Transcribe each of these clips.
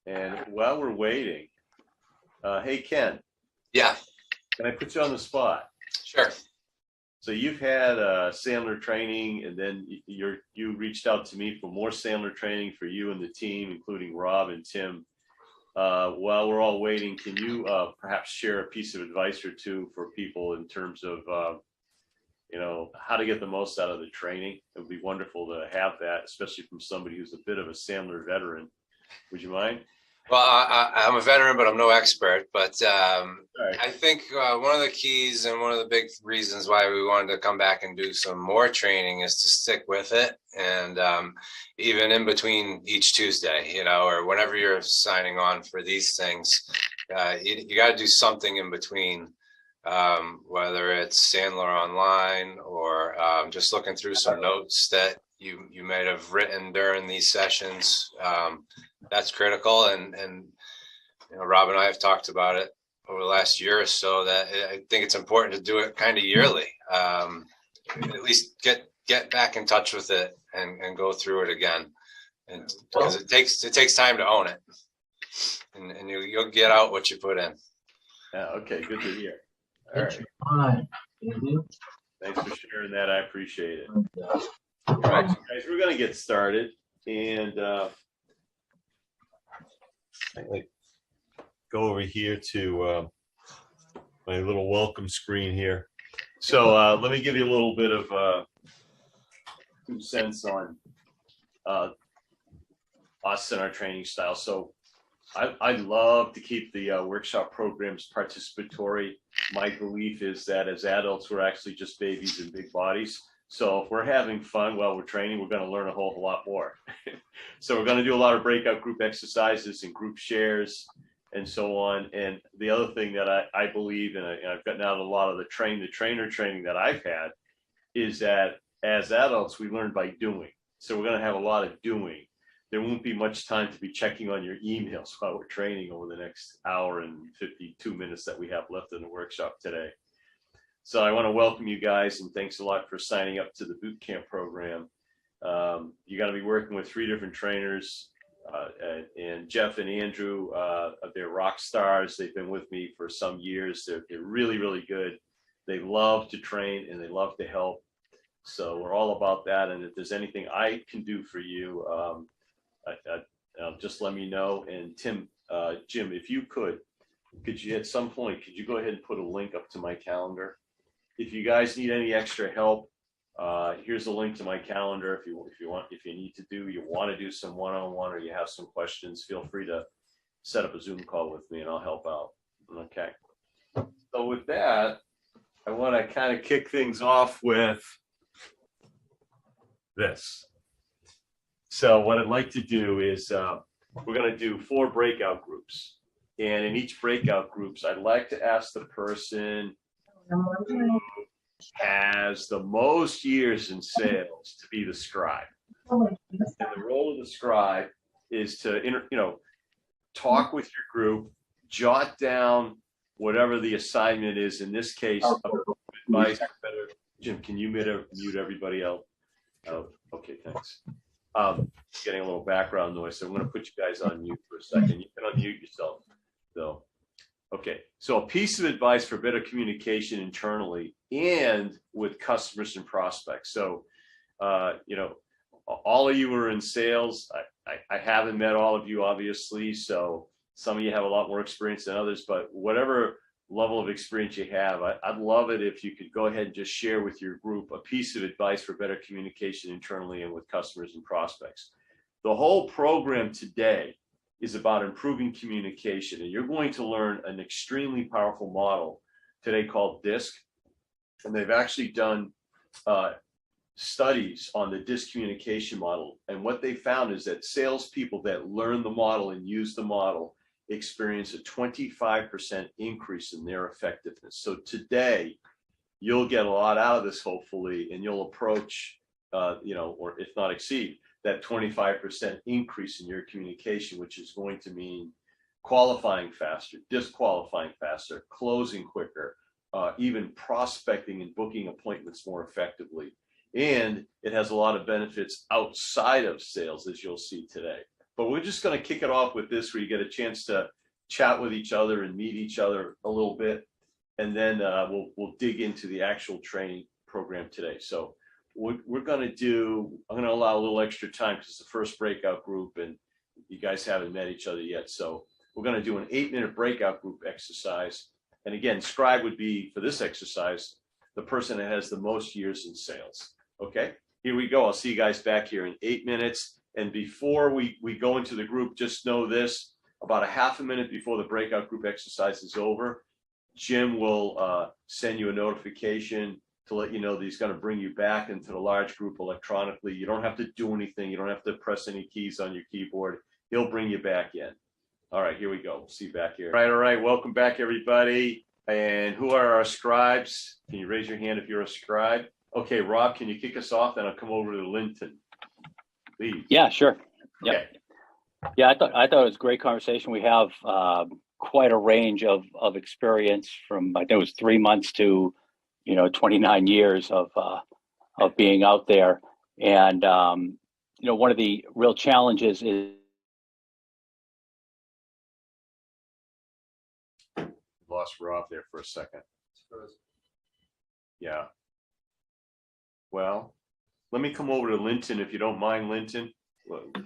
And while we're waiting, hey, Ken. Yeah. Can I put you on the spot? Sure. So you've had Sandler training, and then you reached out to me for more Sandler training for you and the team, including Rob and Tim. While we're all waiting, can you perhaps share a piece of advice or two for people in terms of how to get the most out of the training? It would be wonderful to have that, especially from somebody who's a bit of a Sandler veteran. Would you mind? Well, I'm a veteran, but I'm no expert. But Right. I think one of the keys and one of the big reasons why we wanted to come back and do some more training is to stick with it. And even in between each Tuesday, or whenever you're signing on for these things, you got to do something in between, whether it's Sandler Online or just looking through some notes that you might have written during these sessions. That's critical, and Rob and I have talked about it over the last year or so, that I think it's important to do it kind of yearly, at least get back in touch with it and go through it again, and because it takes time to own it, and you'll get out what you put in. Yeah, okay, good to hear. All right. Thanks for sharing that. I appreciate it. All right, so guys, we're going to get started, and go over here to my little welcome screen here. So let me give you a little bit of 2 cents on us and our training style. So I love to keep the workshop programs participatory. My belief is that as adults, we're actually just babies in big bodies. So if we're having fun while we're training, we're going to learn a whole lot more. So we're going to do a lot of breakout group exercises and group shares and so on. And the other thing that I believe, and I've gotten out a lot of the trainer training that I've had, is that as adults, we learn by doing. So we're going to have a lot of doing. There won't be much time to be checking on your emails while we're training over the next hour and 52 minutes that we have left in the workshop today. So I want to welcome you guys, and thanks a lot for signing up to the boot camp program. You're going to be working with 3 different trainers, and Jeff and Andrew, they're rock stars. They've been with me for some years. They're really, really good. They love to train and they love to help. So we're all about that. And if there's anything I can do for you, just let me know. And Jim, if you could you at some point, could you go ahead and put a link up to my calendar? If you guys need any extra help, here's a link to my calendar. If you want to do some one-on-one, or you have some questions, feel free to set up a Zoom call with me and I'll help out. Okay. So with that, I want to kind of kick things off with this. So what I'd like to do is we're going to do 4 breakout groups. And in each breakout groups, I'd like to ask the person who has the most years in sales to be the scribe. And the role of the scribe is to talk with your group, jot down whatever the assignment is. In this case, advice. Jim, can you mute everybody else? Okay, thanks. Getting a little background noise, so I'm going to put you guys on mute for a second. You can unmute yourself, though. Okay, so a piece of advice for better communication internally and with customers and prospects. So, all of you are in sales. I haven't met all of you, obviously, so some of you have a lot more experience than others, but whatever level of experience you have, I'd love it if you could go ahead and just share with your group a piece of advice for better communication internally and with customers and prospects. The whole program today is about improving communication, and you're going to learn an extremely powerful model today called DISC, and they've actually done studies on the DISC communication model, and what they found is that salespeople that learn the model and use the model experience a 25% increase in their effectiveness. So today, you'll get a lot out of this, hopefully, and you'll approach, or if not exceed, that 25% increase in your communication, which is going to mean qualifying faster, disqualifying faster, closing quicker, even prospecting and booking appointments more effectively. And it has a lot of benefits outside of sales, as you'll see today. but we're just going to kick it off with this, where you get a chance to chat with each other and meet each other a little bit, and then we'll dig into the actual training program today. So what we're going to do, I'm going to allow a little extra time because it's the first breakout group and you guys haven't met each other yet. So we're going to do an 8-minute breakout group exercise. And again, scribe would be, for this exercise, the person that has the most years in sales. Okay, here we go. I'll see you guys back here in 8 minutes. And before we go into the group, just know this: about a half a minute before the breakout group exercise is over, Jim will send you a notification to let you know that he's going to bring you back into the large group electronically. You don't have to do anything. You don't have to press any keys on your keyboard. He'll bring you back in. All right, here we go. We'll see you back here. All right. Welcome back, everybody. And who are our scribes? Can you raise your hand if you're a scribe? Okay, Rob, can you kick us off? Then I'll come over to Linton. Please. Yeah, sure. Yep. Okay. Yeah, I thought it was a great conversation. We have quite a range of experience from, I think it was 3 months to 29 years of being out there. And one of the real challenges is Lost Rob there for a second. Yeah. Well, let me come over to Linton if you don't mind, Linton. Look,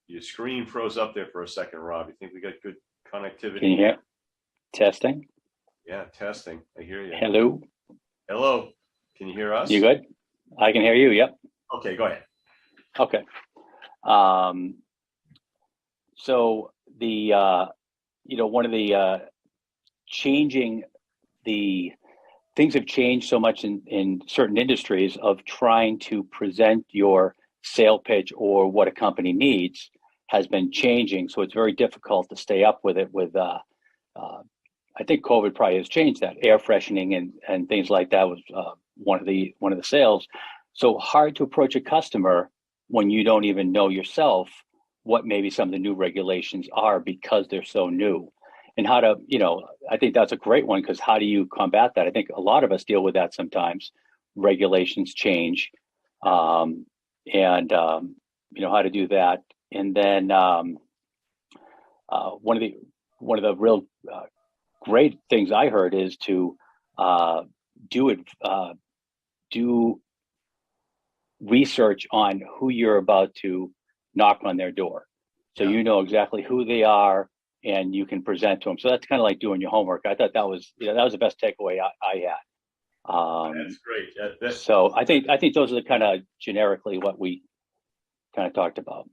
your screen froze up there for a second, Rob. You think we got good connectivity? Can you hear? Testing. Yeah, testing. I hear you. Hello. Hello. Can you hear us? You good? I can hear you. Yep. Okay, go ahead. Okay. So the one of the changing the things have changed so much in certain industries of trying to present your sale pitch or what a company needs has been changing. So it's very difficult to stay up with it with I think COVID probably has changed that. Air freshening and things like that was one of the sales. So hard to approach a customer when you don't even know yourself what maybe some of the new regulations are because they're so new. And how to, I think that's a great one, because how do you combat that? I think a lot of us deal with that sometimes. Regulations change, and how to do that. And then one of the real great things I heard is to do research on who you're about to knock on their door, so you know exactly who they are and you can present to them. So that's kind of like doing your homework. I thought that was the best takeaway I had. That's great. So I think those are the kind of generically what we kind of talked about.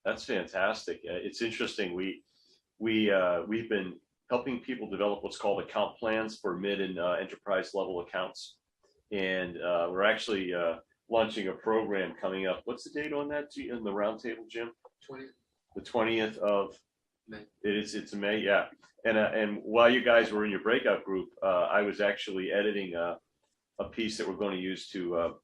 That's fantastic. It's interesting. We've been helping people develop what's called account plans for mid and enterprise level accounts, and we're actually launching a program coming up. What's the date on that in the roundtable, Jim? 20th. The 20th of May. It's May, yeah. And while you guys were in your breakout group, I was actually editing a piece that we're going to use to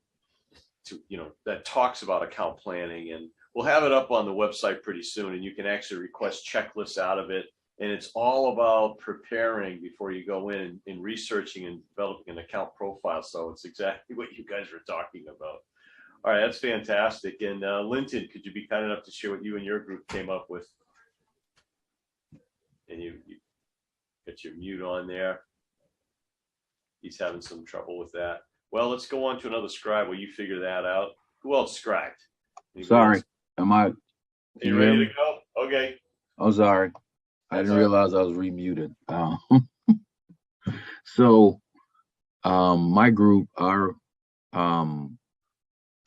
that talks about account planning, and we'll have it up on the website pretty soon, and you can actually request checklists out of it. And it's all about preparing before you go in and researching and developing an account profile. So it's exactly what you guys were talking about. All right, that's fantastic. And Linton, could you be kind enough to share what you and your group came up with? And you got your mute on there. He's having some trouble with that. Well, let's go on to another scribe while you figure that out. Who else scribed? Anybody Sorry, else? Are You ready to go? Okay. Oh, sorry. I That's didn't all right. realize I was remuted. So, my group, our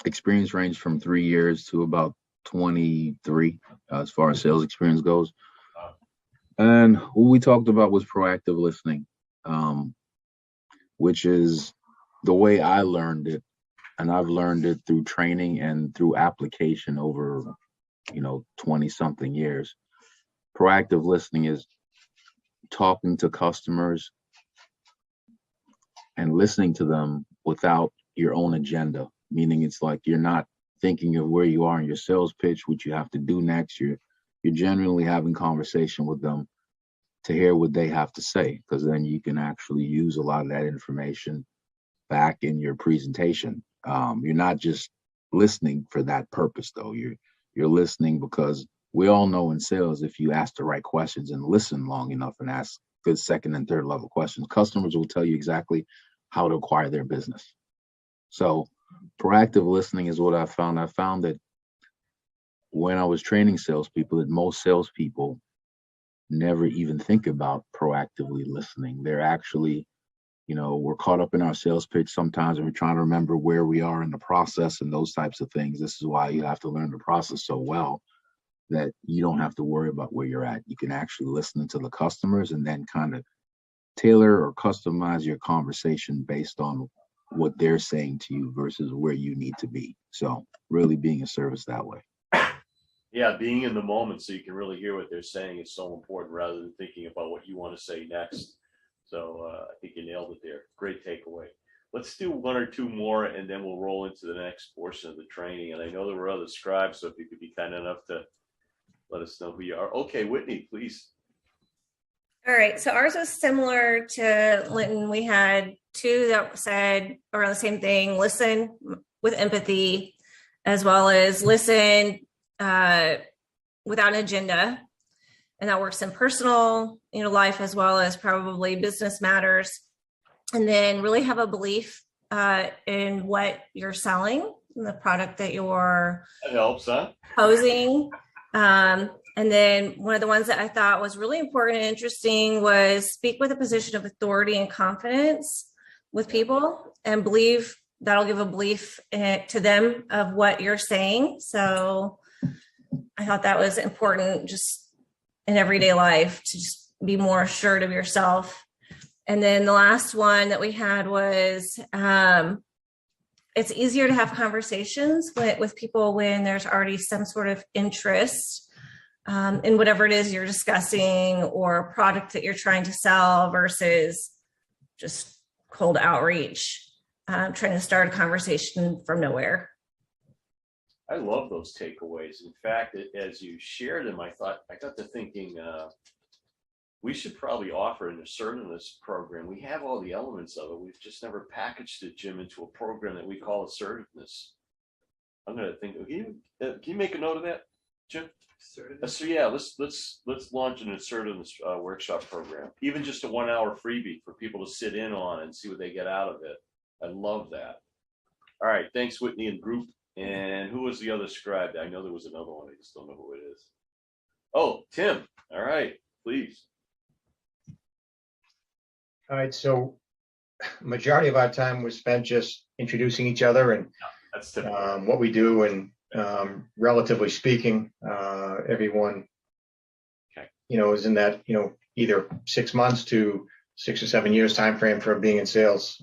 experience ranged from 3 years to about 23 as far as sales experience goes. And what we talked about was proactive listening, which is the way I learned it. And I've learned it through training and through application over, 20 something years. Proactive listening is talking to customers and listening to them without your own agenda, meaning it's like you're not thinking of where you are in your sales pitch, what you have to do next. You're genuinely having conversation with them to hear what they have to say, because then you can actually use a lot of that information back in your presentation. You're not just listening for that purpose, though. you're listening, because we all know in sales, if you ask the right questions and listen long enough and ask good second and third level questions, customers will tell you exactly how to acquire their business. So proactive listening is what I found. I found that when I was training salespeople, that most salespeople never even think about proactively listening. They're actually, we're caught up in our sales pitch sometimes, and we're trying to remember where we are in the process and those types of things. This is why you have to learn the process so well that you don't have to worry about where you're at. You can actually listen to the customers and then kind of tailor or customize your conversation based on what they're saying to you versus where you need to be. So really being a service that way. Yeah, being in the moment so you can really hear what they're saying is so important rather than thinking about what you want to say next. So I think you nailed it there. Great takeaway. Let's do one or two more, and then we'll roll into the next portion of the training. And I know there were other scribes, so if you could be kind enough to let us know who you are. Okay, Whitney, please. All right, so ours was similar to Linton. We had two that said around the same thing: listen with empathy, as well as listen without an agenda. And that works in personal, life as well as probably business matters. And then really have a belief in what you're selling, and the product that you're That helps, huh? posing. And then one of the ones that I thought was really important and interesting was speak with a position of authority and confidence with people, and believe that'll give a belief to them of what you're saying. So I thought that was important just in everyday life, to just be more assured of yourself. And then the last one that we had was it's easier to have conversations with people when there's already some sort of interest in whatever it is you're discussing or product that you're trying to sell versus just cold outreach, trying to start a conversation from nowhere. I love those takeaways. In fact, as you shared them, I got to thinking we should probably offer an assertiveness program. We have all the elements of it. We've just never packaged it, Jim, into a program that we call assertiveness. I'm going to think. Can you make a note of that, Jim? So yeah, let's launch an assertiveness workshop program. Even just a 1 hour freebie for people to sit in on and see what they get out of it. I love that. All right, thanks, Whitney and group. And who was the other scribe? I know there was another one. I just don't know who it is. Oh, Tim. All right, please. All right, so majority of our time was spent just introducing each other and That's typical. what we do, and relatively speaking, everyone, is in that, either 6 months to 6 or 7 years time frame for being in sales.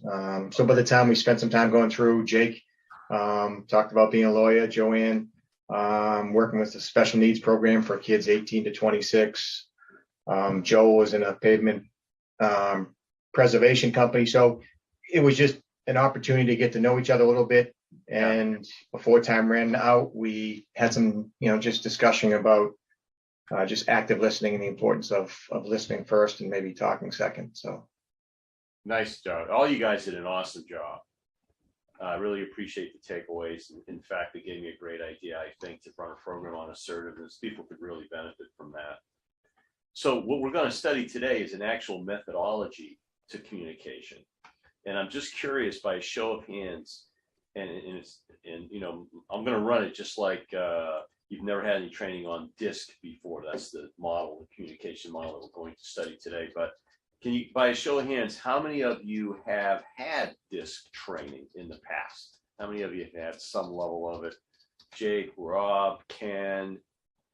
So by the time we spent some time going through, Jake talked about being a lawyer, Joanne working with the special needs program for kids 18 to 26. Joel was in a pavement preservation company. So it was just an opportunity to get to know each other a little bit. And before time ran out, we had some, just discussion about just active listening and the importance of listening first and maybe talking second. So Nice job. All you guys did an awesome job. I really appreciate the takeaways. In fact, it gave me a great idea, I think, to run a program on assertiveness. People could really benefit from that. So what we're going to study today is an actual methodology to communication. And I'm just curious, by a show of hands, and I'm going to run it just like you've never had any training on DISC before. That's the model, the communication model that we're going to study today. But can you, by a show of hands, how many of you have had DISC training in the past? How many of you have had some level of it? Jake, Rob, Ken,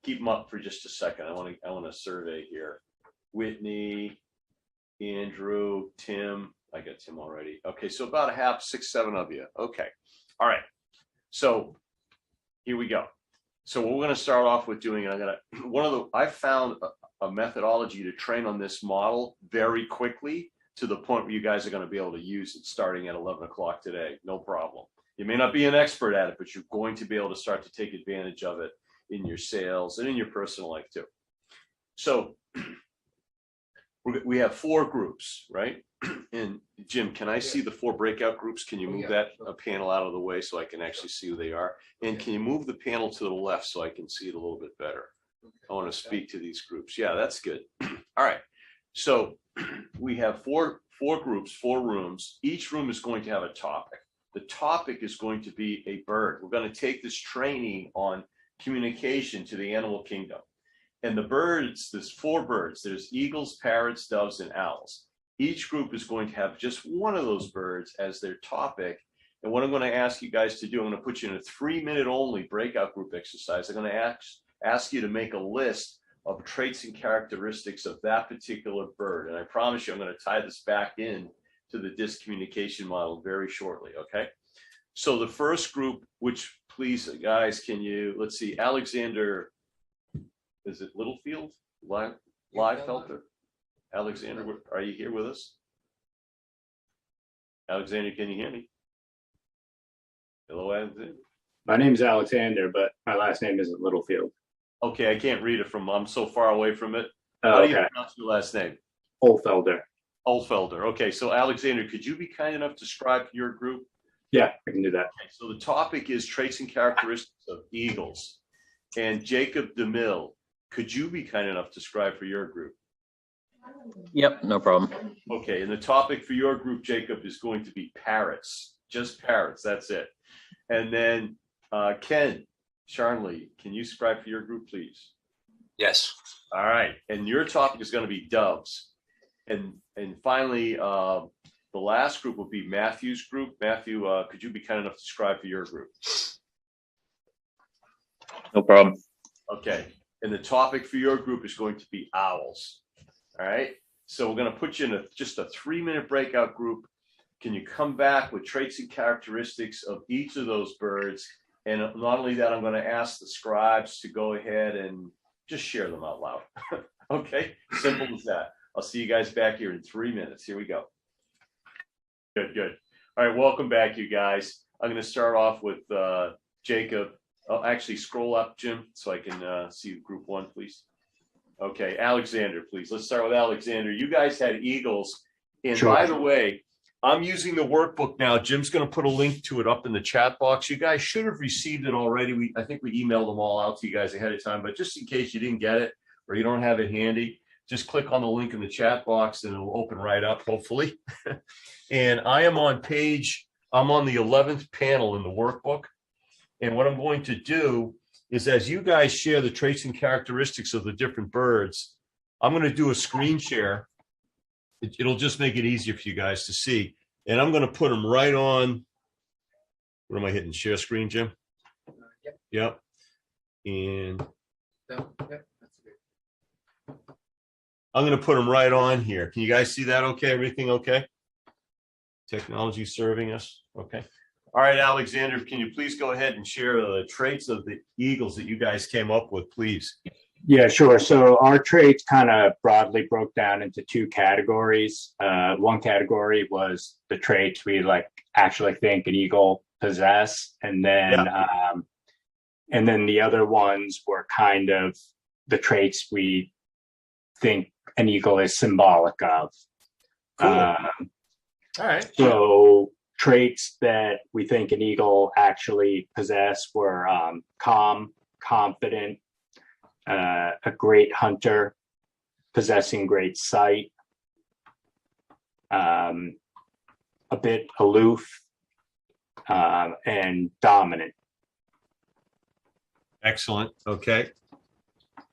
keep them up for just a second. I want to survey here. Whitney, Andrew, Tim. I got Tim already. Okay, so about a half, 6, 7 of you. Okay, all right. So here we go. So what we're going to start off with doing, I found a methodology to train on this model very quickly to the point where you guys are going to be able to use it starting at 11 o'clock today. No problem. You may not be an expert at it, but you're going to be able to start to take advantage of it in your sales and in your personal life too. So we have 4 groups, right? And Jim, can I see the 4 breakout groups? Can you move that panel out of the way so I can actually see who they are? And can you move the panel to the left so I can see it a little bit better? I want to speak to these groups. Yeah, that's good. All right. So we have four groups, 4 rooms. Each room is going to have a topic. The topic is going to be a bird. We're going to take this training on communication to the animal kingdom. And the birds, there's 4 birds. There's eagles, parrots, doves, and owls. Each group is going to have just one of those birds as their topic. And what I'm going to ask you guys to do, I'm going to put you in a 3-minute only breakout group exercise. I'm going to ask you to make a list of traits and characteristics of that particular bird. And I promise you, I'm going to tie this back in to the DISC communication model very shortly, okay? So the first group, which please, guys, can you, let's see, Alexander, is it Littlefield? Livefelter? Alexander, are you here with us? Alexander, can you hear me? Hello, Alexander. My name is Alexander, but my last name isn't Littlefield. Okay, I can't read it from, I'm so far away from it. Oh, How do you okay. pronounce your last name? Oldfelder. Oldfelder. Okay, so Alexander, could you be kind enough to describe your group? Yeah, I can do that. Okay, so the topic is traits and characteristics of eagles. And Jacob DeMille, could you be kind enough to describe for your group? Yep, no problem. Okay, and the topic for your group, Jacob, is going to be parrots. Just parrots, that's it. And then Ken Charnley, can you describe for your group, please? Yes. All right, and your topic is going to be doves. And finally, the last group will be Matthew's group. Matthew, could you be kind enough to describe for your group? No problem. Okay, and the topic for your group is going to be owls. All right, so we're going to put you in just a 3-minute breakout group. Can you come back with traits and characteristics of each of those birds? And not only that, I'm going to ask the scribes to go ahead and just share them out loud. Okay, simple as that. I'll see you guys back here in 3 minutes. Here we go. Good. All right, welcome back, you guys. I'm going to start off with Jacob. Oh, actually, scroll up, Jim, so I can see group 1, please. Okay, Alexander, please. Let's start with Alexander. You guys had eagles. And Sure. by the way, I'm using the workbook now. Jim's going to put a link to it up in the chat box. You guys should have received it already. I think we emailed them all out to you guys ahead of time, but just in case you didn't get it or you don't have it handy, just click on the link in the chat box and it'll open right up, hopefully. And I'm on the 11th panel in the workbook. And what I'm going to do is, as you guys share the traits and characteristics of the different birds, I'm going to do a screen share. It'll just make it easier for you guys to see. And I'm going to put them right on. What am I hitting? Share screen, Jim? Yep. And I'm going to put them right on here. Can you guys see that okay? Everything okay? Technology serving us? Okay. All right, Alexander, can you please go ahead and share the traits of the eagles that you guys came up with, please? Yeah, sure. So our traits kind of broadly broke down into 2 categories. One category was the traits we actually think an eagle possess, and then the other ones were kind of the traits we think an eagle is symbolic of. Cool. All right. So traits that we think an eagle actually possess were calm, confident, a great hunter, possessing great sight, a bit aloof, and dominant. Excellent. Okay.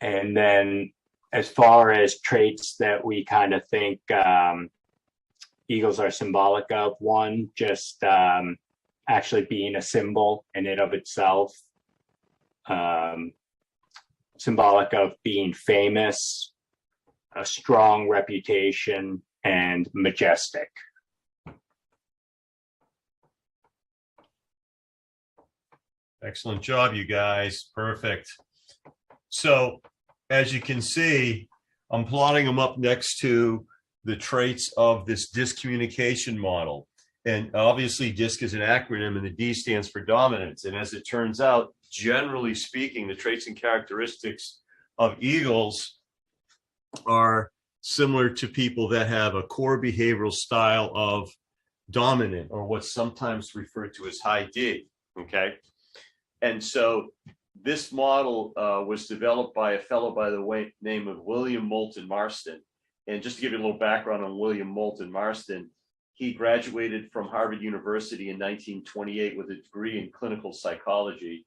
And then as far as traits that we kind of think eagles are symbolic of, one, just actually being a symbol in and of itself, symbolic of being famous, a strong reputation, and majestic. Excellent job, you guys. Perfect. So as you can see, I'm plotting them up next to the traits of this DISC communication model. And obviously DISC is an acronym and the D stands for dominance. And as it turns out, generally speaking, the traits and characteristics of eagles are similar to people that have a core behavioral style of dominant, or what's sometimes referred to as high D. Okay. And so this model was developed by a fellow by the name of William Moulton Marston. And just to give you a little background on William Moulton Marston, he graduated from Harvard University in 1928 with a degree in clinical psychology.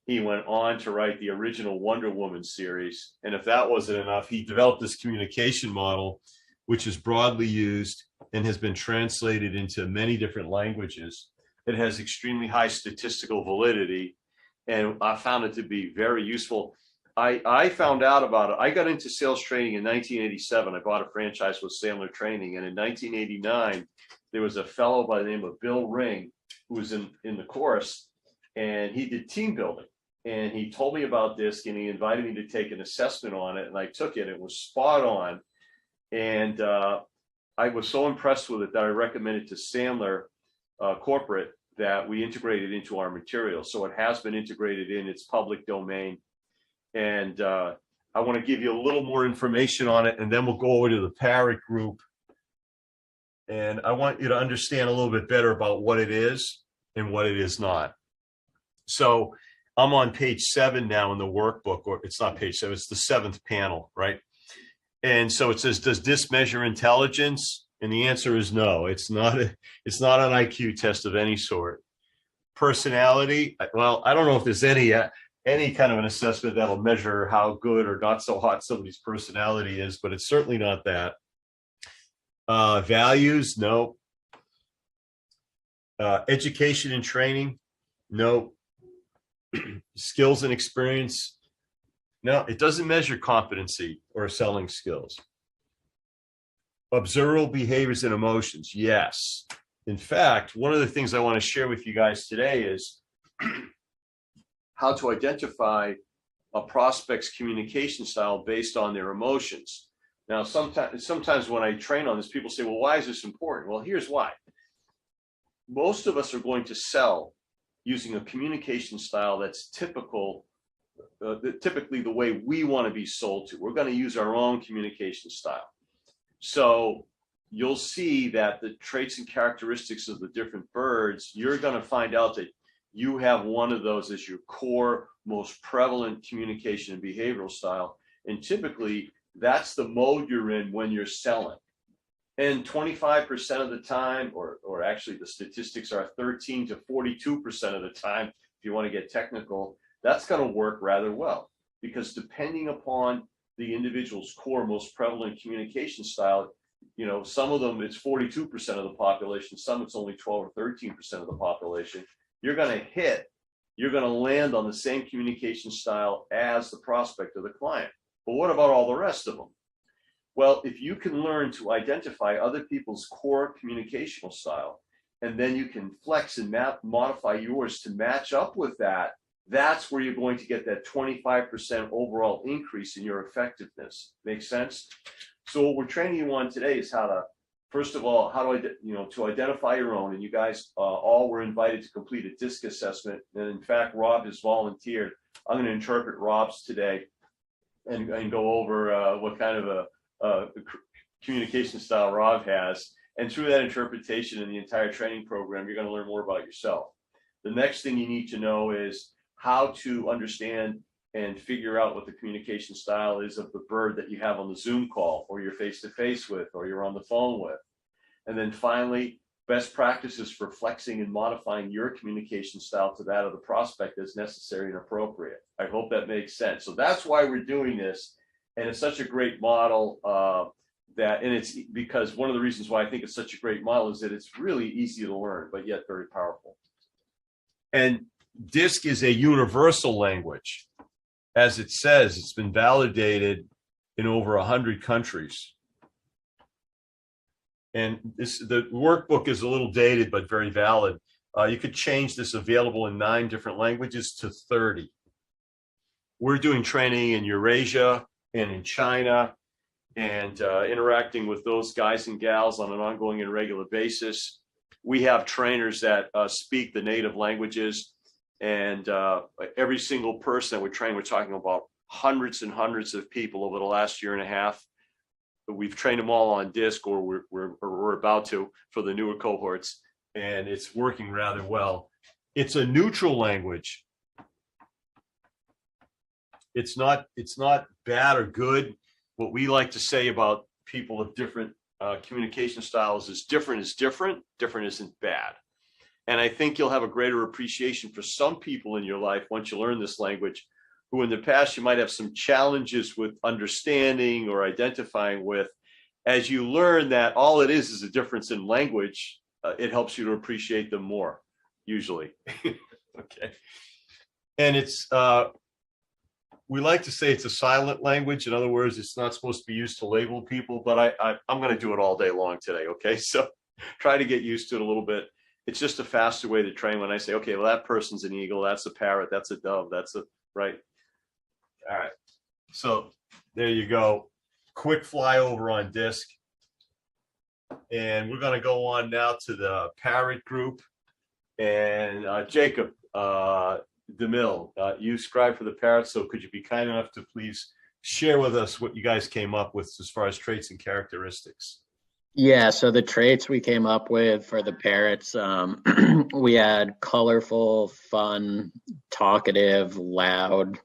He went on to write the original Wonder Woman series. And if that wasn't enough, he developed this communication model, which is broadly used and has been translated into many different languages. It has extremely high statistical validity, and I found it to be very useful. I found out about it. I got into sales training in 1987. I bought a franchise with Sandler Training. And in 1989, there was a fellow by the name of Bill Ring who was in the course, and he did team building. And he told me about this, and he invited me to take an assessment on it. And I took it. It was spot on. And I was so impressed with it that I recommended to Sandler Corporate that we integrated into our material. So it has been integrated in its public domain. And I want to give you a little more information on it, and then we'll go over to the Parrot group. And I want you to understand a little bit better about what it is and what it is not. So I'm on page 7 now in the workbook, or it's not page 7, it's the 7th panel, right? And so it says, does this measure intelligence? And the answer is no. It's not an IQ test of any sort. Personality, well, I don't know if there's any kind of an assessment that'll measure how good or not so hot somebody's personality is, but it's certainly not that. Values, no. Education and training, no. Skills and experience, no. It doesn't measure competency or selling skills. Observable behaviors and emotions, yes. In fact, one of the things I want to share with you guys today is how to identify a prospect's communication style based on their emotions. Now, sometimes when I train on this, people say, well, why is this important? Well, here's why. Most of us are going to sell using a communication style that's typically the way we want to be sold to. We're going to use our own communication style. So you'll see that the traits and characteristics of the different birds, you're going to find out that you have one of those as your core, most prevalent communication and behavioral style. And typically, that's the mode you're in when you're selling. And 25% of the time, or actually the statistics are 13 to 42% of the time, if you want to get technical, that's going to work rather well. Because depending upon the individual's core, most prevalent communication style, you know, some of them it's 42% of the population, some it's only 12 or 13% of the population. You're going to land on the same communication style as the prospect or the client. But what about all the rest of them? Well, if you can learn to identify other people's core communicational style, and then you can flex and modify yours to match up with that, that's where you're going to get that 25% overall increase in your effectiveness. Make sense? So what we're training you on today is how to, first of all, to identify your own. And you guys all were invited to complete a DISC assessment. And in fact, Rob has volunteered. I'm going to interpret Rob's today and go over what kind of a communication style Rob has. And through that interpretation and the entire training program, you're going to learn more about yourself. The next thing you need to know is how to understand and figure out what the communication style is of the bird that you have on the Zoom call, or you're face-to-face with, or you're on the phone with. And then finally, best practices for flexing and modifying your communication style to that of the prospect as necessary and appropriate. I hope that makes sense. So that's why we're doing this. And it's such a great model and it's because one of the reasons why I think it's such a great model is that it's really easy to learn, but yet very powerful. And DISC is a universal language. As it says, it's been validated in over 100 countries. And the workbook is a little dated, but very valid. You could change this available in 9 different languages to 30. We're doing training in Eurasia and in China, and interacting with those guys and gals on an ongoing and regular basis. We have trainers that speak the native languages, and every single person that we're training, we're talking about hundreds and hundreds of people over the last year and a half. we've trained them all on disc, or we're about to for the newer cohorts, and it's working rather well. It's a neutral language. It's not bad or good. What we like to say about people of different communication styles is different is different. Different isn't bad. And I think you'll have a greater appreciation for some people in your life once you learn this language, who in the past you might have some challenges with understanding or identifying with. As you learn that all it is a difference in language, it helps you to appreciate them more, usually. Okay. And it's, we like to say it's a silent language. In other words, it's not supposed to be used to label people, but I'm going to do it all day long today. Okay. So try to get used to it a little bit. It's just a faster way to train when I say, okay, well, that person's an eagle, that's a parrot, that's a dove, that's a, right. All right. So there you go. Quick flyover on disc. And we're going to go on now to the parrot group. And Jacob DeMille, you scribe for the parrots. So could you be kind enough to please share with us what you guys came up with as far as traits and characteristics? Yeah, so the traits we came up with for the parrots, we had colorful, fun, talkative, loud,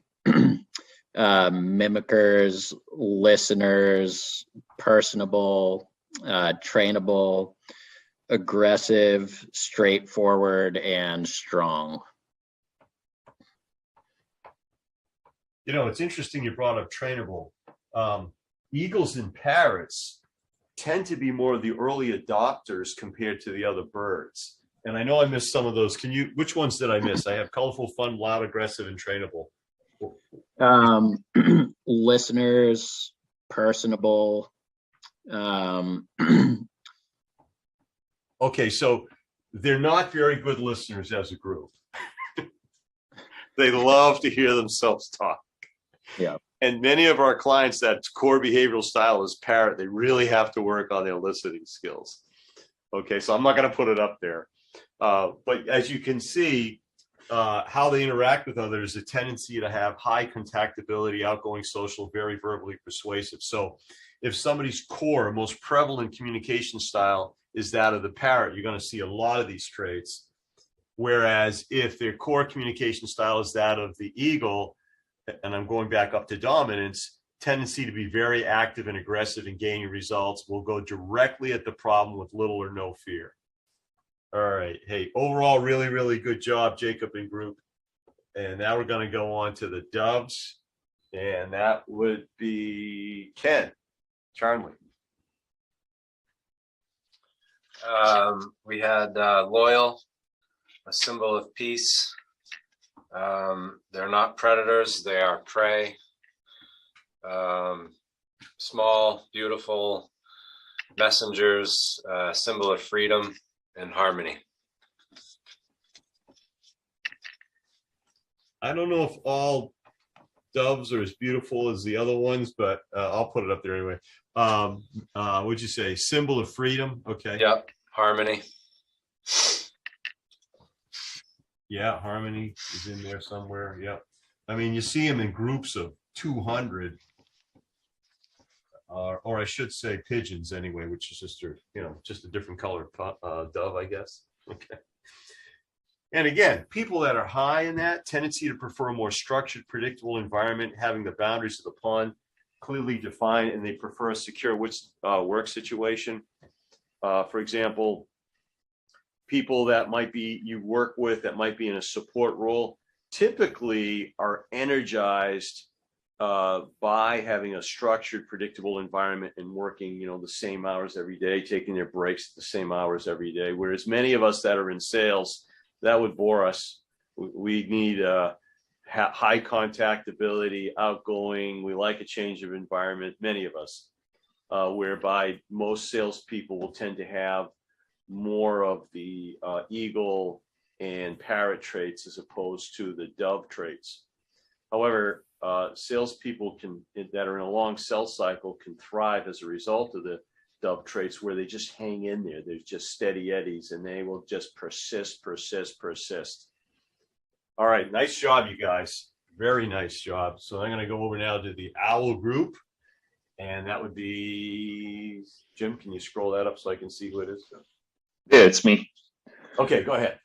mimickers, listeners, personable, trainable, aggressive, straightforward, and strong. You know, it's interesting you brought up trainable. Eagles and parrots tend to be more of the early adopters compared to the other birds. And I know I missed some of those. Which ones did I miss? I have colorful, fun, loud, aggressive, and trainable. Listeners, personable. Okay, so they're not very good listeners as a group. They love to hear themselves talk. Yeah. And many of our clients, that core behavioral style is parrot. They really have to work on their listening skills. Okay, so I'm not going to put it up there. But as you can see, how they interact with others, a tendency to have high contactability, outgoing, social, very verbally persuasive. So if somebody's core, most prevalent communication style is that of the parrot, you're going to see a lot of these traits. Whereas if their core communication style is that of the eagle, and I'm going back up to dominance, tendency to be very active and aggressive in gaining results, will go directly at the problem with little or no fear. All right. Hey, overall, really, really good job, Jacob and group. And now we're going to go on to the doves. And that would be Ken Charnley. We had loyal, a symbol of peace. They're not predators, they are prey. Small, beautiful messengers, symbol of freedom and harmony. I don't know if all doves are as beautiful as the other ones, but I'll put it up there anyway. What'd you say? Symbol of freedom. Okay. Yep. Harmony. Yeah, harmony is in there somewhere. Yep. I mean, you see them in groups of 200, or I should say pigeons anyway, which is just a different color dove, I guess. Okay. And again, people that are high in that tendency to prefer a more structured, predictable environment, having the boundaries of the pond clearly defined, and they prefer a secure work situation. For example, people that you work with that might be in a support role typically are energized by having a structured, predictable environment and working, the same hours every day, taking their breaks at the same hours every day. Whereas many of us that are in sales, that would bore us. We need high contactability, outgoing. We like a change of environment, many of us, whereby most salespeople will tend to have more of the eagle and parrot traits as opposed to the dove traits. However, salespeople that are in a long sales cycle can thrive as a result of the dove traits, where they just hang in there. They're just steady eddies, and they will just persist. All right, nice job, you guys. Very nice job. So I'm going to go over now to the owl group. And that would be Jim. Can you scroll that up so I can see who it is? Yeah, it's me. Okay, go ahead.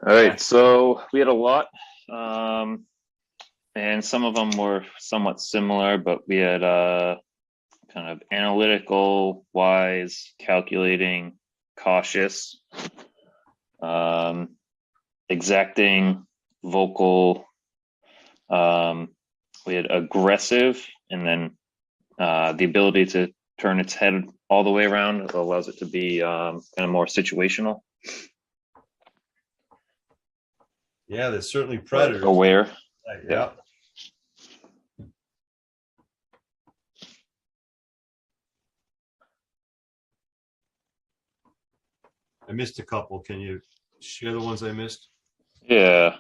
All right, so we had a lot, and some of them were somewhat similar, but we had kind of analytical, wise, calculating, cautious, exacting, vocal. We had aggressive, and then the ability to turn its head all the way around allows it to be kind of more situational. Yeah, there's certainly predators. Aware. Yeah. I missed a couple. Can you share the ones I missed? Yeah.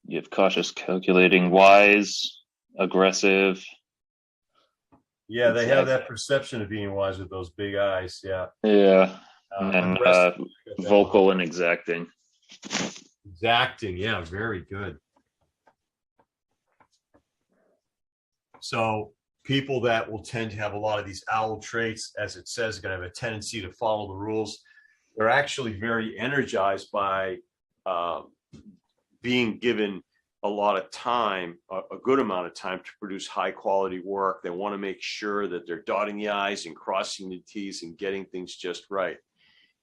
You have cautious, calculating, wise, aggressive. Yeah, they have that perception of being wise with those big eyes. Yeah. Yeah. And then aggressive. vocal and exacting. Exacting. Yeah, very good. So people that will tend to have a lot of these owl traits, as it says, are going to have a tendency to follow the rules. They're actually very energized by being given a lot of time, a good amount of time to produce high quality work. They want to make sure that they're dotting the I's and crossing the T's and getting things just right.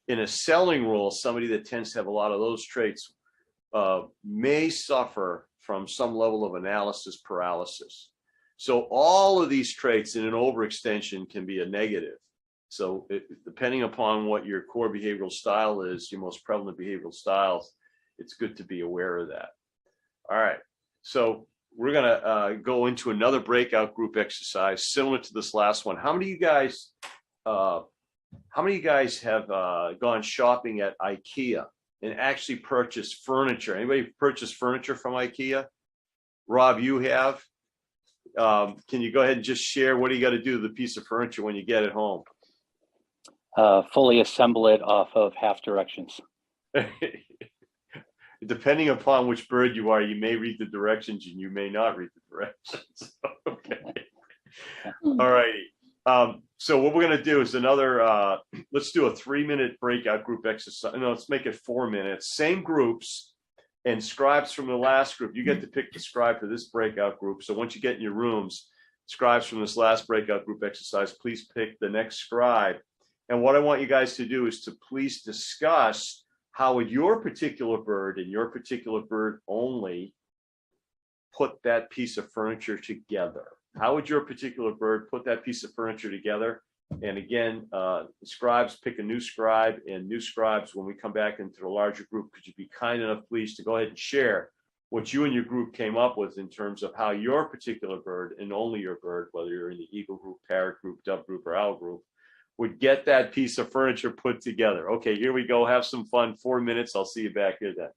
In a selling role, somebody that tends to have a lot of those traits may suffer from some level of analysis paralysis. So all of these traits in an overextension can be a negative. So depending upon what your core behavioral style is, your most prevalent behavioral styles, it's good to be aware of that. All right, so we're gonna go into another breakout group exercise similar to this last one. How many of you guys have gone shopping at IKEA and actually purchased furniture? Anybody purchased furniture from IKEA? Rob, you have. Can you go ahead and just share what do you got to do to the piece of furniture when you get it home? Fully assemble it off of half directions. Depending upon which bird you are, you may read the directions and you may not read the directions. Okay. All righty. So what we're going to do is another, let's do a 3-minute breakout group exercise. No, let's make it 4 minutes. Same groups and scribes from the last group. You get to pick the scribe for this breakout group. So once you get in your rooms, scribes from this last breakout group exercise, please pick the next scribe. And what I want you guys to do is to please discuss how would your particular bird and your particular bird only put that piece of furniture together? How would your particular bird put that piece of furniture together? And again, scribes, pick a new scribe, and new scribes, when we come back into the larger group, could you be kind enough, please, to go ahead and share what you and your group came up with in terms of how your particular bird, and only your bird, whether you're in the eagle group, parrot group, dove group, or owl group, would get that piece of furniture put together. Okay, here we go. Have some fun. 4 minutes. I'll see you back here then.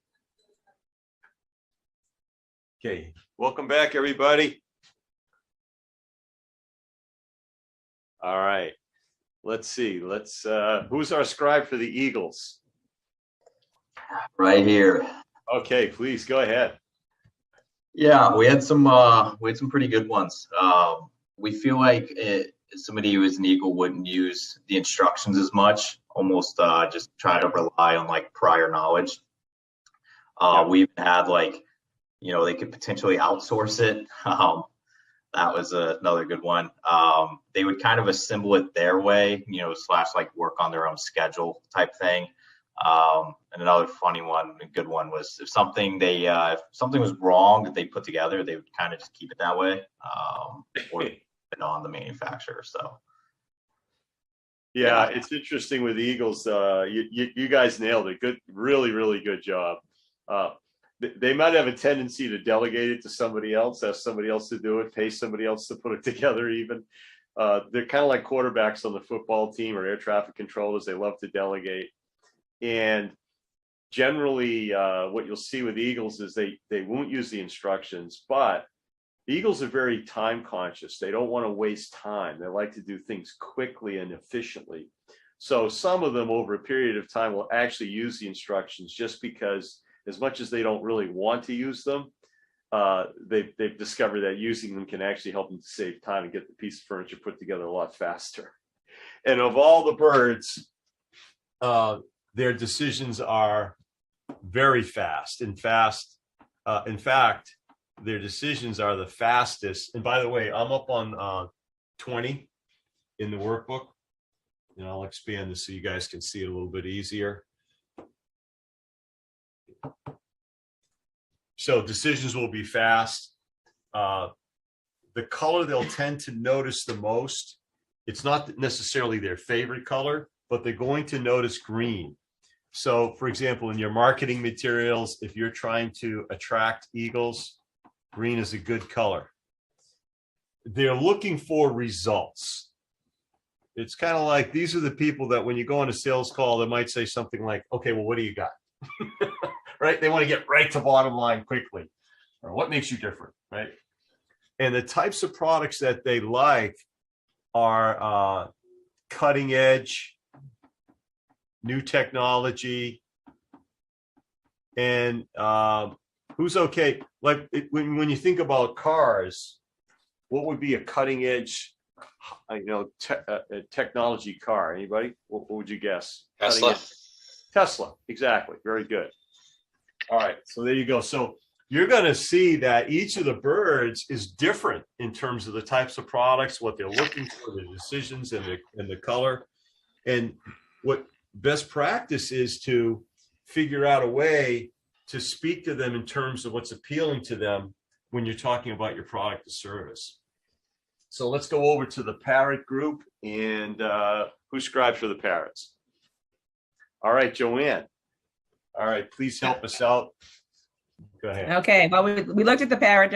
Okay, welcome back, everybody. All right, let's see. Who's our scribe for the Eagles? Right here. Okay, please go ahead. Yeah, we had some pretty good ones. We feel like somebody who is an Eagle wouldn't use the instructions as much, almost just try to rely on like prior knowledge. We even had they could potentially outsource it. That was another good one. They would kind of assemble it their way, / like work on their own schedule type thing. And another funny one, a good one, was if something was wrong that they put together, they would kind of just keep it that way, or on the manufacturer. So yeah, it's interesting with the Eagles. You guys nailed it. Good, really, really good job. They might have a tendency to delegate it to somebody else, ask somebody else to do it, pay somebody else to put it together even. They're kind of like quarterbacks on the football team or air traffic controllers. They love to delegate. And generally, what you'll see with Eagles is they won't use the instructions, but the Eagles are very time conscious. They don't want to waste time. They like to do things quickly and efficiently. So some of them over a period of time will actually use the instructions just because, as much as they don't really want to use them, they've discovered that using them can actually help them to save time and get the piece of furniture put together a lot faster. And of all the birds, their decisions are very fast. In fact, their decisions are the fastest. And by the way, I'm up on 20 in the workbook, and I'll expand this so you guys can see it a little bit easier. So decisions will be fast. The color they'll tend to notice the most, it's not necessarily their favorite color, but they're going to notice green. So for example, in your marketing materials, if you're trying to attract eagles, green is a good color. They're looking for results. It's kind of like, these are the people that when you go on a sales call, they might say something like, okay, well, what do you got? Right? They want to get right to bottom line quickly. Or what makes you different, right? And the types of products that they like are cutting edge, new technology, and who's okay? Like when you think about cars, what would be a cutting edge, technology car? Anybody? What would you guess? Tesla. Tesla, exactly. Very good. All right, so there you go. So you're going to see that each of the birds is different in terms of the types of products, what they're looking for, the decisions, and the color. And what best practice is to figure out a way to speak to them in terms of what's appealing to them when you're talking about your product or service. So let's go over to the parrot group, and who scribes for the parrots? All right, Joanne. All right, please help us out. Go ahead. Okay, well, we looked at the parrot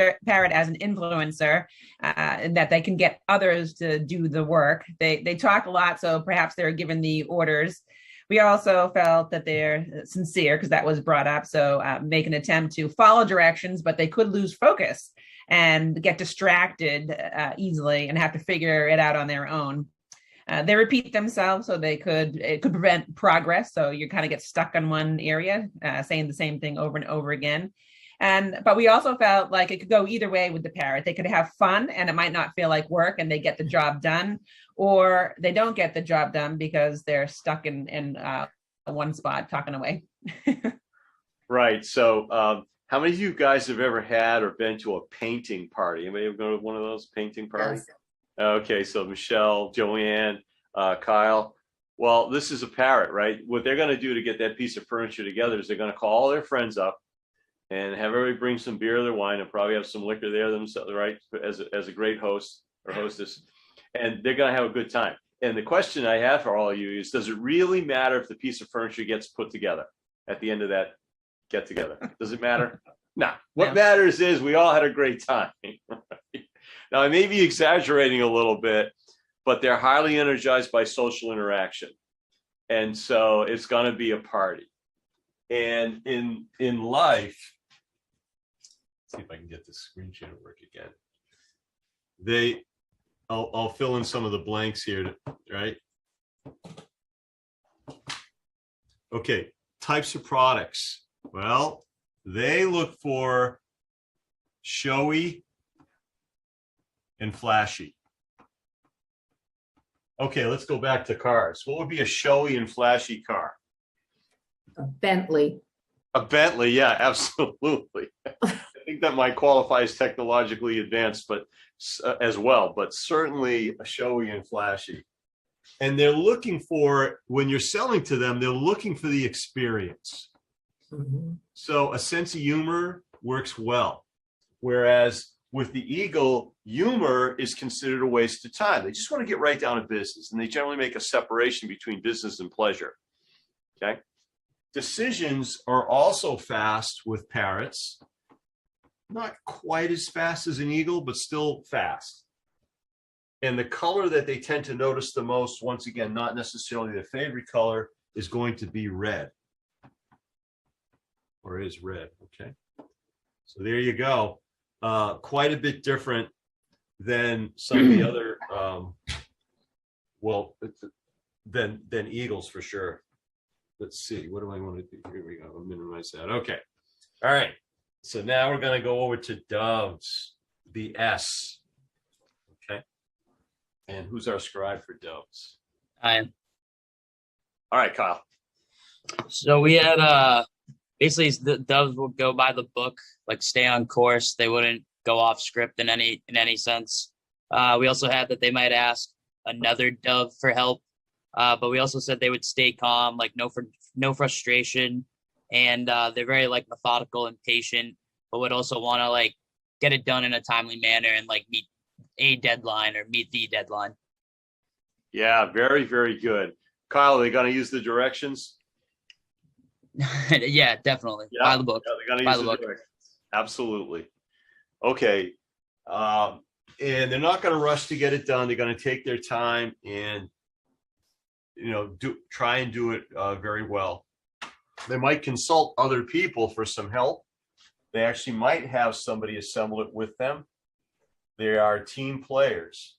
as an influencer, and that they can get others to do the work. They talk a lot, so perhaps they're given the orders. We also felt that they're sincere, because that was brought up. So make an attempt to follow directions, but they could lose focus and get distracted easily and have to figure it out on their own. They repeat themselves, so it could prevent progress. So you kind of get stuck on one area, saying the same thing over and over again. But we also felt like it could go either way with the parrot. They could have fun and it might not feel like work and they get the job done, or they don't get the job done because they're stuck in one spot talking away. Right. So how many of you guys have ever had or been to a painting party? Anybody ever go to one of those painting parties? Yes. Okay, so Michelle, Joanne, Kyle. Well, this is a parrot, right? What they're going to do to get that piece of furniture together is they're going to call all their friends up and have everybody bring some beer or their wine, and probably have some liquor there themselves, right? As a great host or hostess, and they're going to have a good time. And the question I have for all of you is, does it really matter if the piece of furniture gets put together at the end of that get together? Does it matter? No. What matters is we all had a great time. Now, I may be exaggerating a little bit, but they're highly energized by social interaction. And so it's going to be a party. And in life, let's see if I can get this screen share to work again. I'll fill in some of the blanks here, right? Okay, types of products. Well, they look for showy and flashy. Okay, let's go back to cars. What would be a showy and flashy car? A Bentley. A Bentley, yeah, absolutely. I think that might qualify as technologically advanced, but as well, but certainly a showy and flashy. And they're looking for, when you're selling to them, they're looking for the experience. Mm-hmm. So a sense of humor works well. Whereas with the eagle, humor is considered a waste of time. They just want to get right down to business, and they generally make a separation between business and pleasure. Okay. Decisions are also fast with parrots. Not quite as fast as an eagle, but still fast. And the color that they tend to notice the most, once again, not necessarily their favorite color, is going to be red. Or is red, okay? So there you go. Quite a bit different than some of the other, than eagles for sure. Let's see, what do I want to do? Here we go, I'll minimize that. Okay, all right. So now we're going to go over to doves, the S. Okay. And who's our scribe for doves? I am. All right, Kyle. So we had basically the doves would go by the book, like stay on course. They wouldn't go off script in any sense. We also had that they might ask another dove for help, but we also said they would stay calm, like no frustration, and they're very like methodical and patient, but would also want to like get it done in a timely manner and like meet a deadline or meet the deadline. Yeah, very, very good. Kyle, are they going to use the directions? Yeah, definitely. Yeah, By the book. yeah, they're going to By use the the book. directions. Absolutely. Okay. And they're not going to rush to get it done. They're going to take their time and, try and do it very well. They might consult other people for some help. They actually might have somebody assemble it with them. They are team players.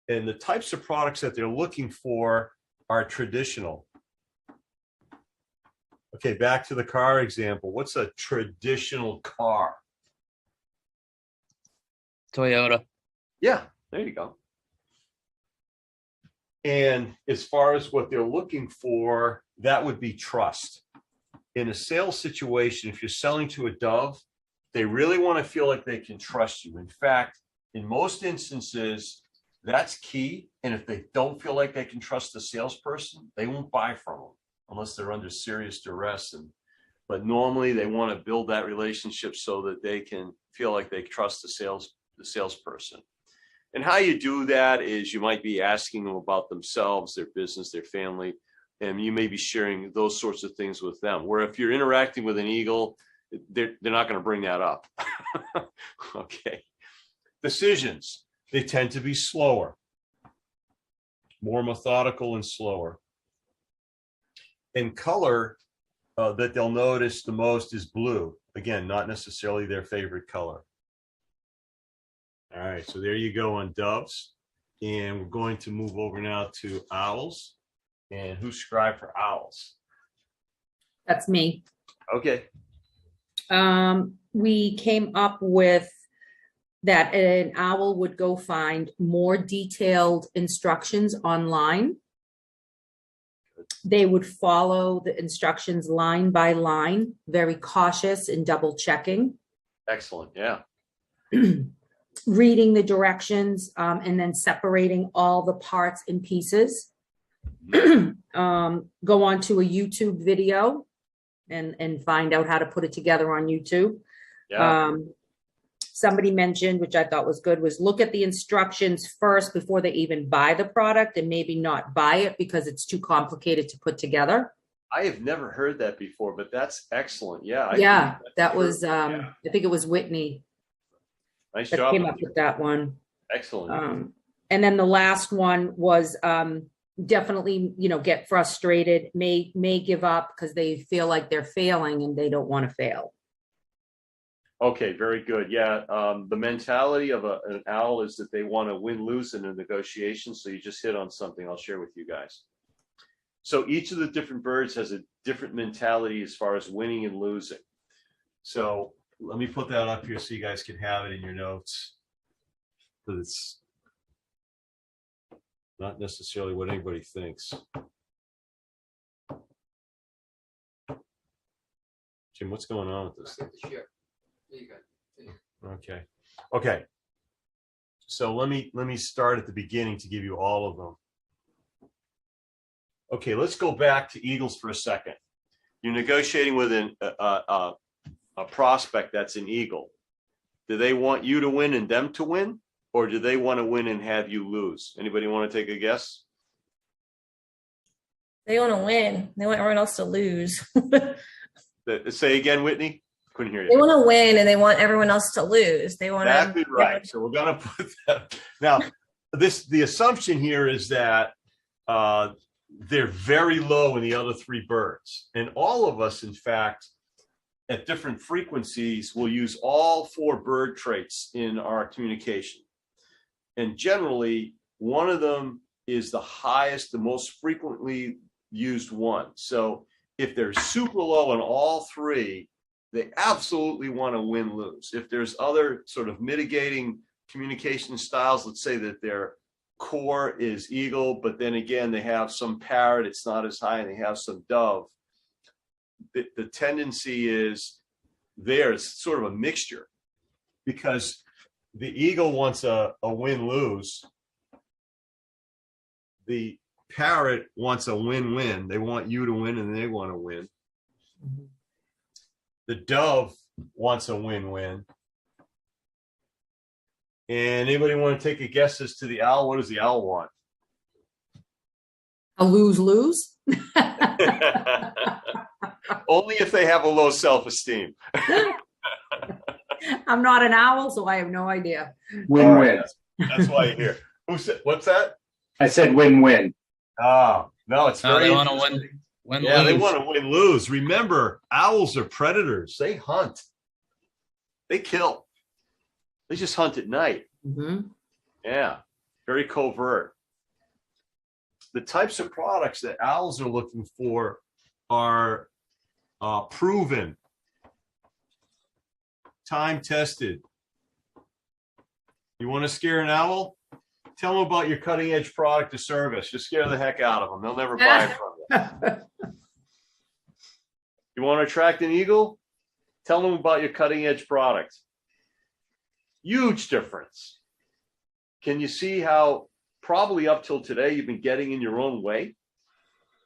And the types of products that they're looking for are traditional. Okay, back to the car example. What's a traditional car? Toyota. Yeah, there you go. And as far as what they're looking for, that would be trust. In a sales situation, if you're selling to a dove, they really want to feel like they can trust you. In fact, in most instances, that's key. And if they don't feel like they can trust the salesperson, they won't buy from them unless they're under serious duress. But normally they want to build that relationship so that they can feel like they trust the salesperson. And how you do that is you might be asking them about themselves, their business, their family, and you may be sharing those sorts of things with them. Where if you're interacting with an eagle, they're not going to bring that up. Okay. Decisions. They tend to be slower, more methodical and slower. And color that they'll notice the most is blue. Again, not necessarily their favorite color. All right, so there you go on doves. And we're going to move over now to owls. And who's scribe for owls? That's me. Okay. We came up with that an owl would go find more detailed instructions online. They would follow the instructions line by line, very cautious and double checking. Excellent. Yeah. Reading the directions and then separating all the parts and pieces. Go on to a YouTube video and find out how to put it together on YouTube. Yeah. Somebody mentioned, which I thought was good, was look at the instructions first before they even buy the product and maybe not buy it because it's too complicated to put together. I have never heard that before, but that's excellent. Yeah. Yeah, that was, I think it was Whitney. Nice that job. Came up with that one. Excellent. And then the last one was definitely, get frustrated, may give up because they feel like they're failing and they don't want to fail. Okay, very good. Yeah, the mentality of an owl is that they want to win-lose in a negotiation. So you just hit on something I'll share with you guys. So each of the different birds has a different mentality as far as winning and losing. So let me put that up here so you guys can have it in your notes. Because it's not necessarily what anybody thinks. Jim, what's going on with this thing? Okay. So let me start at the beginning to give you all of them. Okay, let's go back to eagles for a second. You're negotiating with a prospect that's an eagle. Do they want you to win and them to win, or do they want to win and have you lose? Anybody want to take a guess? They want to win. They want everyone else to lose. Say again, Whitney. Couldn't hear you. They want to win and they want everyone else to lose. They want exactly right. So we're going to put that now. The assumption here is that they're very low in the other three birds, and all of us, in fact, at different frequencies, will use all four bird traits in our communication. And generally, one of them is the highest, the most frequently used one. So if they're super low in all three, They absolutely want to win-lose. If there's other sort of mitigating communication styles, let's say that their core is eagle, but then again, they have some parrot, it's not as high, and they have some dove. The tendency is there's sort of a mixture, because the eagle wants a win-lose. The parrot wants a win-win. They want you to win and they want to win. The dove wants a win-win. And anybody want to take a guess as to the owl? What does the owl want? A lose-lose? Only if they have a low self-esteem. I'm not an owl, so I have no idea. Win-win. That's why you're here. Who said, what's that? I said win-win. Oh, no, it's very they want to interesting. win. Yeah, they lose. want to win-lose. Remember, owls are predators. They hunt. They kill. They just hunt at night. Mhm. Yeah, very covert. The types of products that owls are looking for are proven, time-tested. You want to scare an owl? Tell them about your cutting-edge product or service. Just scare the heck out of them. They'll never buy it from you. You want to attract an eagle? Tell them about your cutting-edge product. Huge difference. Can you see how probably up till today you've been getting in your own way?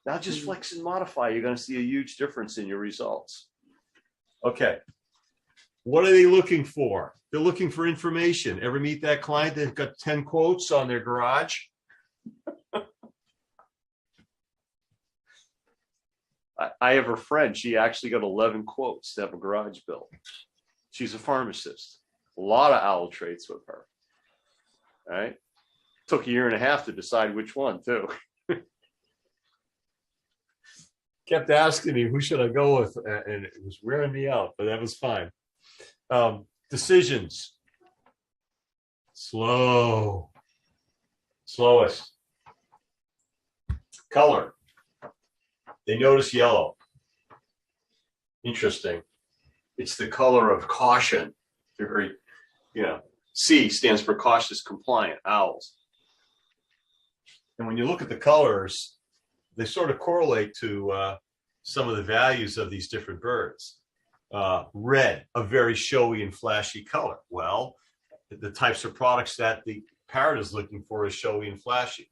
Now just flex and modify. You're going to see a huge difference in your results. Okay. What are they looking for? They're looking for information. Ever meet that client that's got 10 quotes on their garage? I have a friend. She actually got 11 quotes to have a garage built. She's a pharmacist. A lot of owl traits with her. All right. Took a year and a half to decide which one, too. Kept asking me, who should I go with? And it was wearing me out, but that was fine. Decisions. Slowest. Color. They notice yellow. Interesting. It's the color of caution. They're very, C stands for cautious, compliant, owls. And when you look at the colors, they sort of correlate to some of the values of these different birds. Red, a very showy and flashy color. Well, the types of products that the parrot is looking for is showy and flashy.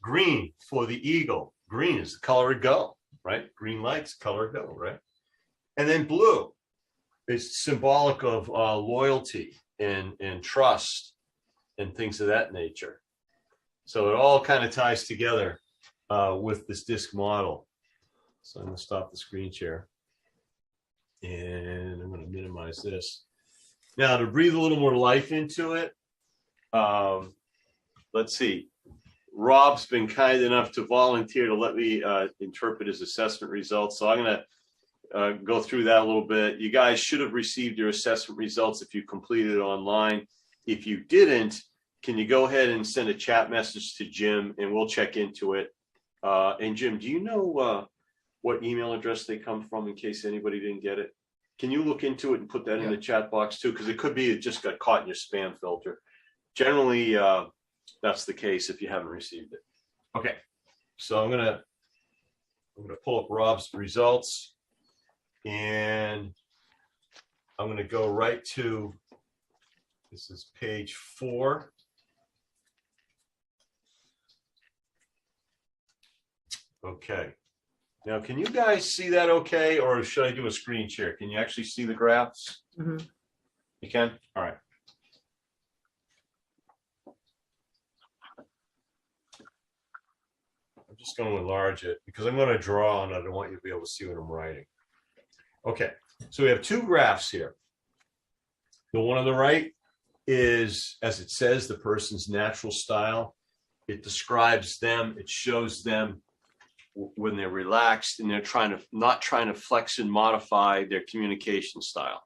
Green for the eagle. Green is the color of go, right? Green lights, color of go, right? And then blue is symbolic of loyalty and trust and things of that nature. So it all kind of ties together with this disc model. So I'm going to stop the screen share. And I'm going to minimize this. Now, to breathe a little more life into it, let's see. Rob's been kind enough to volunteer to let me interpret his assessment results. So I'm going to go through that a little bit. You guys should have received your assessment results if you completed it online. If you didn't, can you go ahead and send a chat message to Jim and we'll check into it. And Jim, do you know what email address they come from in case anybody didn't get it? Can you look into it and put that in the chat box too? Because it could be it just got caught in your spam filter. Generally, that's the case if you haven't received it. Okay, so I'm gonna pull up Rob's results, and I'm gonna go right to, this is page 4. Okay. Now, can you guys see that okay, or should I do a screen share? Can you actually see the graphs? Mhm. You can? All right. I'm just going to enlarge it because I'm going to draw on it. I want you to be able to see what I'm writing. Okay, so we have 2 graphs here. The one on the right is, as it says, the person's natural style. It describes them. It shows them when they're relaxed and they're not trying to flex and modify their communication style.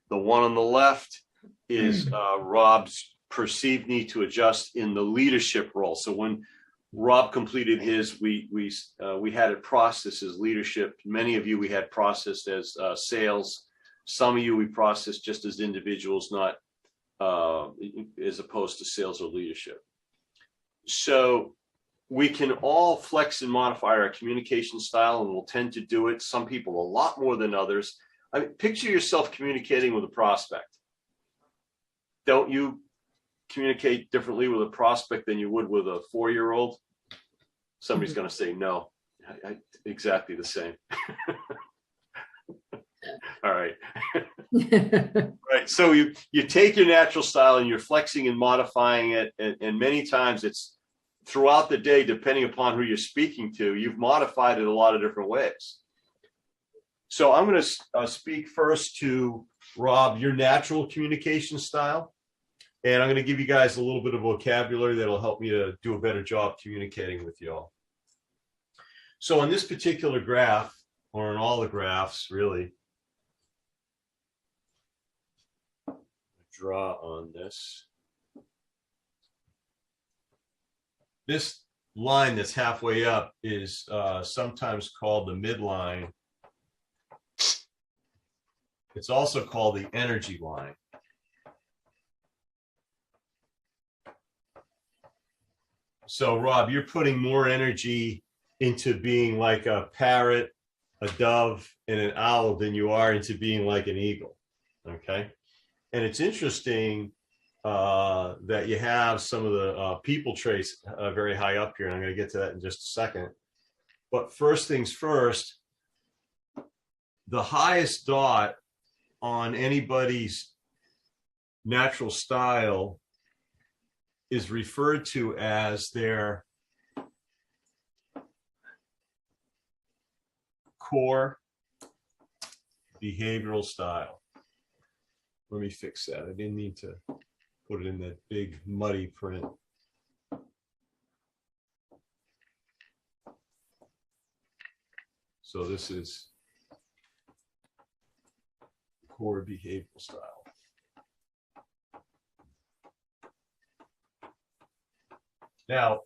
The one on the left is Rob's perceived need to adjust in the leadership role. So when Rob completed his, we had it processed as leadership. Many of you we had processed as sales Some of you we process just as individuals, not as opposed to sales or leadership. So we can all flex and modify our communication style, and we'll tend to do it. Some people a lot more than others. I mean, picture yourself communicating with a prospect. Don't you communicate differently with a prospect than you would with a 4-year-old? Somebody's going to say no. Exactly the same. All right. Right. So you take your natural style and you're flexing and modifying it. And many times it's throughout the day, depending upon who you're speaking to, you've modified it a lot of different ways. So I'm going to speak first to Rob, your natural communication style. And I'm going to give you guys a little bit of vocabulary that'll help me to do a better job communicating with y'all. So on this particular graph, or in all the graphs, really, draw on this. This line that's halfway up is sometimes called the midline. It's also called the energy line. So Rob, you're putting more energy into being like a parrot, a dove, and an owl than you are into being like an eagle, okay? And it's interesting that you have some of the people traits very high up here, and I'm going to get to that in just a second. But first things first, the highest dot on anybody's natural style is referred to as their core behavioral style. Let me fix that. I didn't need to put it in that big muddy print. So this is core behavioral style. Now,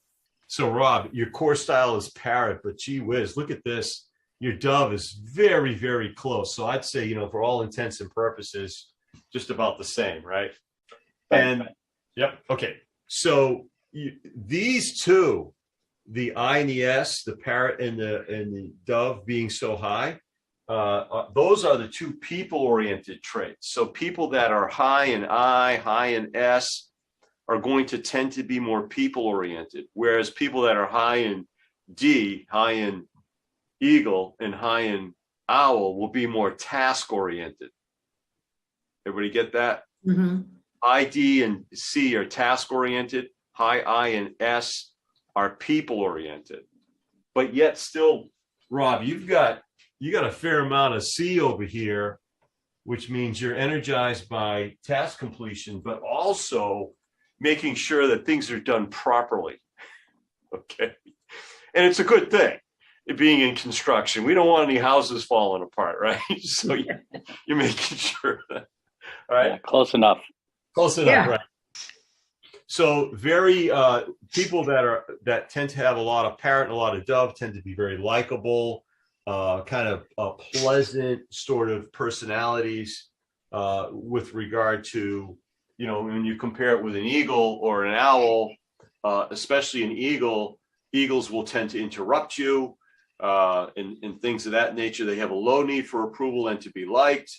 so Rob, your core style is parrot, but gee whiz, look at this. Your dove is very, very close. So I'd say, you know, for all intents and purposes, just about the same, right? And yep, okay. So these two, the I and the S, the parrot and the dove being so high, those are the two people-oriented traits. So people that are high in I, high in S, are going to tend to be more people-oriented, whereas people that are high in D, high in eagle, and high in owl will be more task-oriented. Everybody get that? Mm-hmm. I, D, and C are task-oriented. High I and S are people-oriented. But yet still, Rob, you got a fair amount of C over here, which means you're energized by task completion, but also making sure that things are done properly. Okay. And it's a good thing, being in construction. We don't want any houses falling apart, right? So you're making sure that, all right. Yeah, close enough. Close enough, yeah. Right. So very people that tend to have a lot of parrot and a lot of dove tend to be very likable, kind of pleasant sort of personalities with regard to, you know, when you compare it with an eagle or an owl, especially an eagle, eagles will tend to interrupt you and things of that nature. They have a low need for approval and to be liked.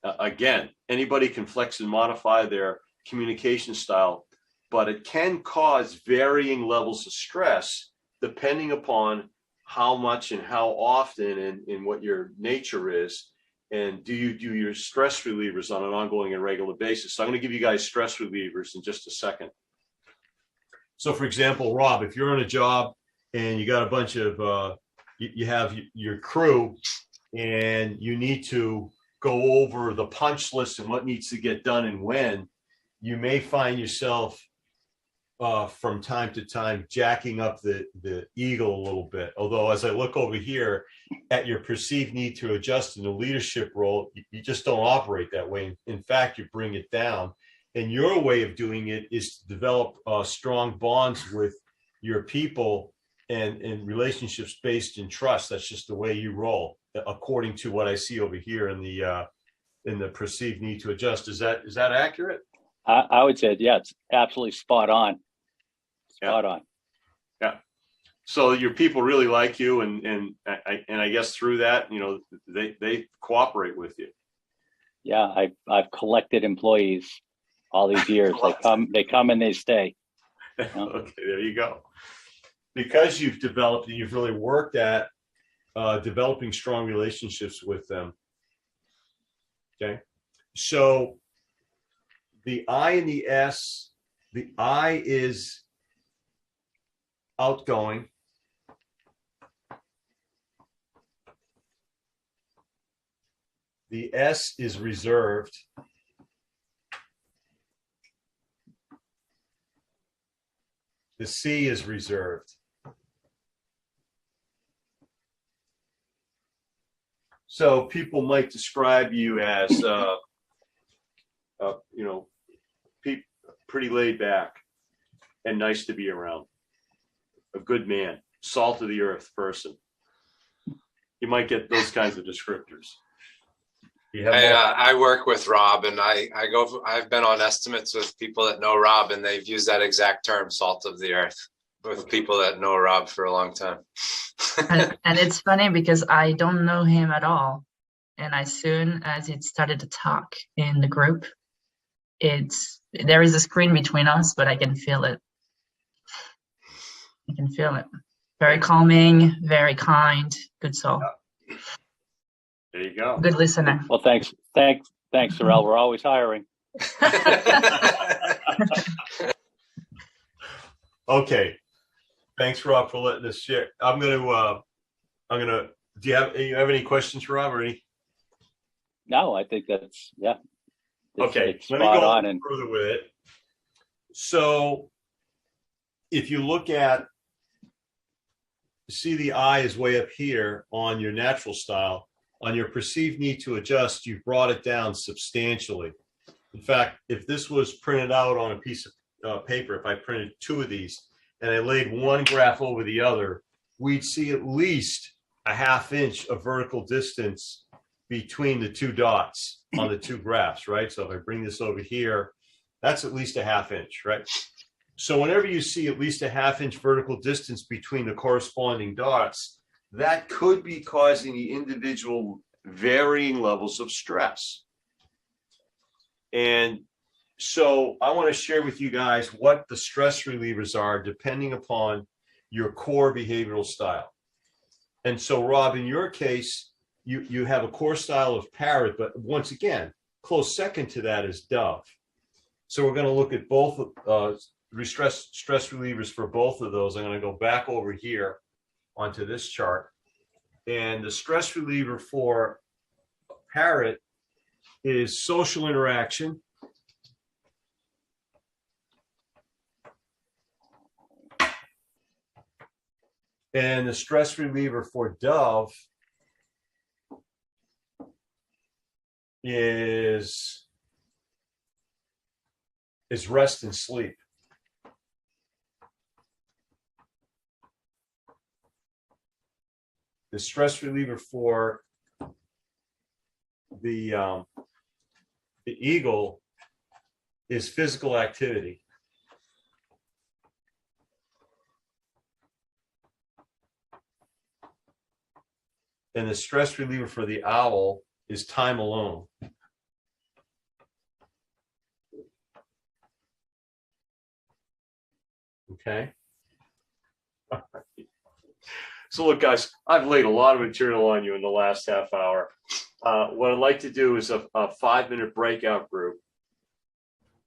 Again, anybody can flex and modify their communication style, but it can cause varying levels of stress depending upon how much and how often and what your nature is. And do you do your stress relievers on an ongoing and regular basis? So I'm going to give you guys stress relievers in just a second. So for example, Rob, if you're on a job and you got a bunch of, you have your crew and you need to go over the punch list and what needs to get done and when, you may find yourself from time to time jacking up the eagle a little bit. Although as I look over here at your perceived need to adjust in a leadership role, you just don't operate that way. In fact, you bring it down. And your way of doing it is to develop strong bonds with your people and relationships based in trust. That's just the way you roll, according to what I see over here in in the perceived need to adjust. Is that accurate? I would say, yeah, it's absolutely spot on. Spot on. Yeah. So your people really like you, and I guess through that, you know, they cooperate with you. Yeah, I've collected employees all these years. They come and they stay. Okay, there you go. Because you've developed and you've really worked at developing strong relationships with them. Okay, so the I and the S, the I is outgoing. The S is reserved. The C is reserved. So people might describe you as, you know, pretty laid back and nice to be around. A good man, salt of the earth person. You might get those kinds of descriptors. I work with Rob, and I've been on estimates with people that know Rob, and they've used that exact term, salt of the earth, with people that know Rob for a long time. and it's funny because I don't know him at all. And as soon as it started to talk in the group, there is a screen between us, but I can feel it. I can feel it. Very calming, very kind, good soul. There you go. Good listener. Well, thanks, Sorrel. We're always hiring. Okay. Thanks, Rob, for letting us share. Do you have any questions for Rob or any? No, I think that's, yeah. Okay, it's let me go on and further with it. So if you look at, see the I is way up here on your natural style. On your perceived need to adjust, you've brought it down substantially. In fact, if this was printed out on a piece of paper, if I printed two of these and I laid one graph over the other, we'd see at least a ½ inch of vertical distance between the two dots on the two graphs, right? So if I bring this over here, that's at least a ½ inch, right? So whenever you see at least a ½ inch vertical distance between the corresponding dots, that could be causing the individual varying levels of stress. And so I want to share with you guys what the stress relievers are depending upon your core behavioral style. And so, Rob, in your case, you have a core style of parrot, but once again, close second to that is dove. So we're going to look at both stress relievers for both of those. I'm going to go back over here onto this chart. And the stress reliever for parrot is social interaction. And the stress reliever for dove is rest and sleep. The stress reliever for the eagle is physical activity. And the stress reliever for the owl is time alone. Okay. So look, guys, I've laid a lot of material on you in the last half hour. What I'd like to do is a 5-minute breakout group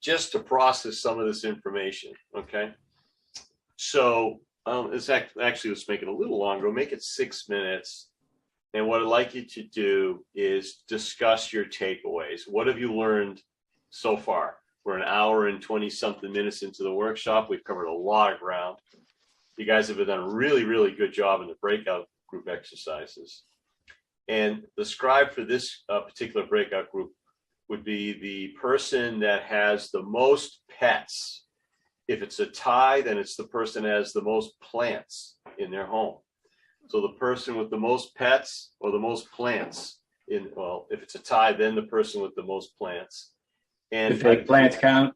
just to process some of this information. Okay. So let's let's make it a little longer. We'll make it 6 minutes. And what I'd like you to do is discuss your takeaways. What have you learned so far? We're an hour and 20-something minutes into the workshop. We've covered a lot of ground. You guys have done a really, really good job in the breakout group exercises. And the scribe for this particular breakout group would be the person that has the most pets. If it's a tie, then it's the person that has the most plants in their home. So the person with the most pets or the most plants well, if it's a tie, then the person with the most plants. And The fake plants count.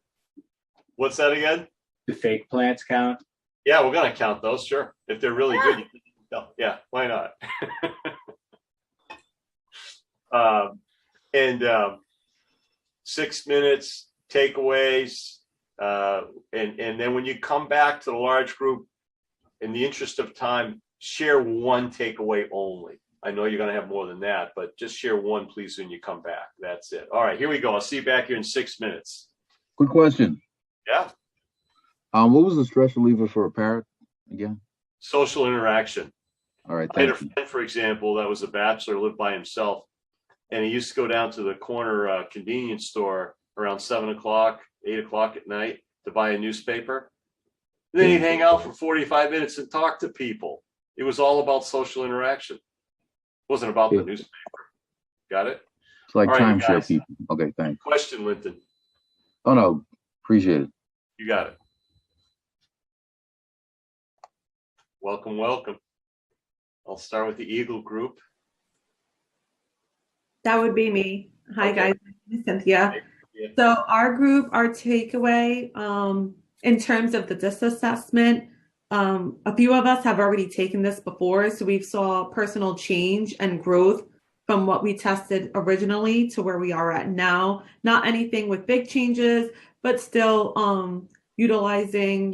What's that again? The fake plants count. Yeah, we're gonna count those, sure. If they're really good, you can, yeah, why not? And 6 minutes takeaways, and then when you come back to the large group, in the interest of time, share one takeaway only. I know you're going to have more than that, but just share one, please, when you come back. That's it. All right, here we go. I'll see you back here in 6 minutes. Quick question. Yeah. What was the stress reliever for a parrot again? Social interaction. All right. I had a Thank you. friend, for example, that was a bachelor, lived by himself, and he used to go down to the corner convenience store around 7 o'clock, 8 o'clock at night to buy a newspaper. And then he'd hang out for 45 minutes and talk to people. It was all about social interaction. It wasn't about the newspaper. Got it? It's like All right, timeshare guys. people. Okay, thanks. Question, Linton. Oh no, appreciate it. You got it. Welcome, welcome. I'll start with the Eagle group. That would be me. Hi, Okay. guys. I'm Cynthia. Yeah. So our group, our takeaway, in terms of the DISC assessment, a few of us have already taken this before, so we've saw personal change and growth from what we tested originally to where we are at now. Not anything with big changes, but still utilizing,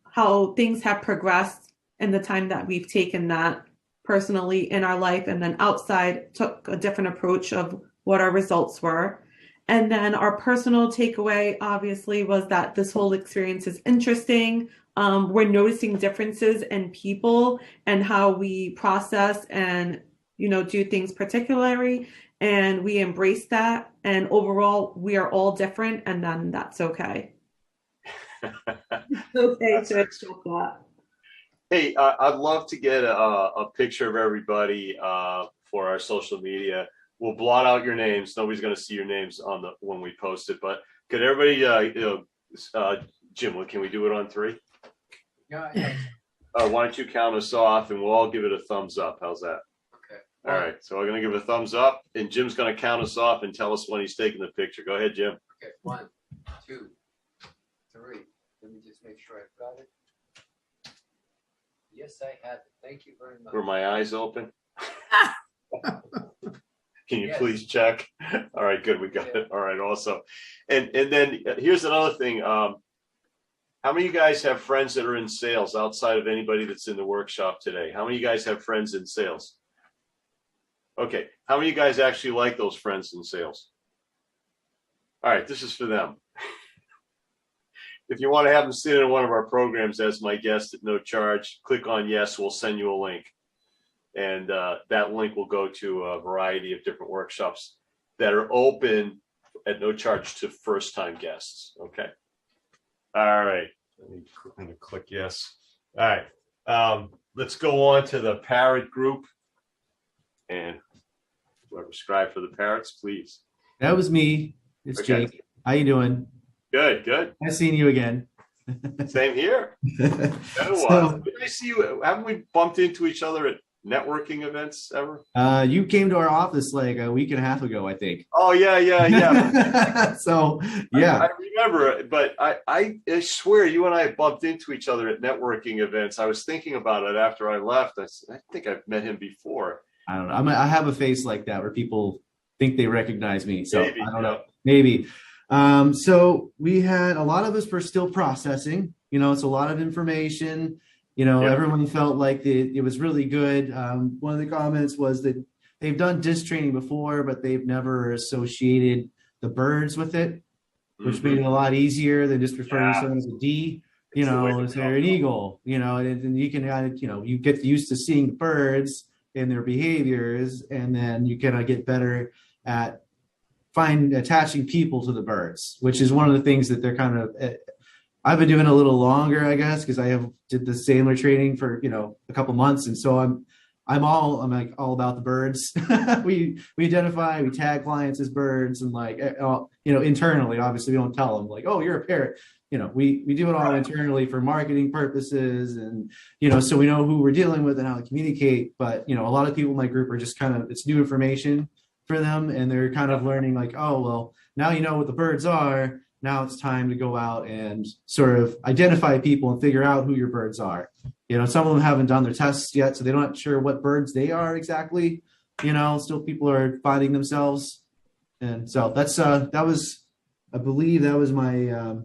how things have progressed in the time that we've taken that personally in our life, and then outside took a different approach of what our results were. And then our personal takeaway obviously was that this whole experience is interesting. We're noticing differences in people and how we process and do things particularly, and we embrace that. And overall, we are all different, and then that's okay. It's okay to accept that. Hey, I'd love to get a picture of everybody for our social media. We'll blot out your names. Nobody's going to see your names on when we post it. But could everybody, Jim, can we do it on 3? Yeah. Why don't you count us off, and we'll all give it a thumbs up. How's that? Okay. All right. So we're going to give a thumbs up, and Jim's going to count us off and tell us when he's taking the picture. Go ahead, Jim. Okay. 1, 2, 3. Let me just make sure I've got it. Yes, I have it. Thank you very much. Were my eyes open? Can you Yes. please check? All right, good. We got it. All right, awesome. And then here's another thing. How many of you guys have friends that are in sales outside of anybody that's in the workshop today? How many of you guys have friends in sales? Okay. How many of you guys actually like those friends in sales? All right, this is for them. If you want to have them sit in one of our programs as my guest at no charge, click on yes, we'll send you a link. And that link will go to a variety of different workshops that are open at no charge to first-time guests. Okay. All right. I'm going to click yes. All right. Let's go on to the parrot group. And whoever scribed for the parrots, please. That was me. It's Okay. Jake. How you doing? Good, good. Nice seeing you again. Same here. Been a while. Did I see you? Haven't we bumped into each other at networking events ever? You came to our office like a week and a half ago, I think. Oh yeah. So yeah, I remember, but I swear you and I bumped into each other at networking events. I was thinking about it after I left. I said, I think I've met him before. I don't know. I have a face like that where people think they recognize me. So Maybe, I don't yeah. know. Maybe. So we had a lot of us were still processing. It's a lot of information. Yeah. Everyone felt like it was really good. One of the comments was that they've done disc training before, but they've never associated the birds with it, which made it a lot easier than just referring to someone as a D. As they're an eagle. And you can you get used to seeing the birds and their behaviors, and then you kind of get better at attaching people to the birds, which is one of the things that they're kind of. I've been doing a little longer, I guess, because I did the sailor training for a couple months, and so I'm all about the birds. we identify, we tag clients as birds, and internally, obviously we don't tell them like, oh, you're a parrot. We do it all internally for marketing purposes, and so we know who we're dealing with and how to communicate. But a lot of people in my group are just it's new information. for them, and they're kind of learning like, oh, well, now you know what the birds are. Now it's time to go out and sort of identify people and figure out who your birds are. You know, some of them haven't done their tests yet, so they're not sure what birds they are exactly. You know, still people are finding themselves. And so that's that was, I believe that was my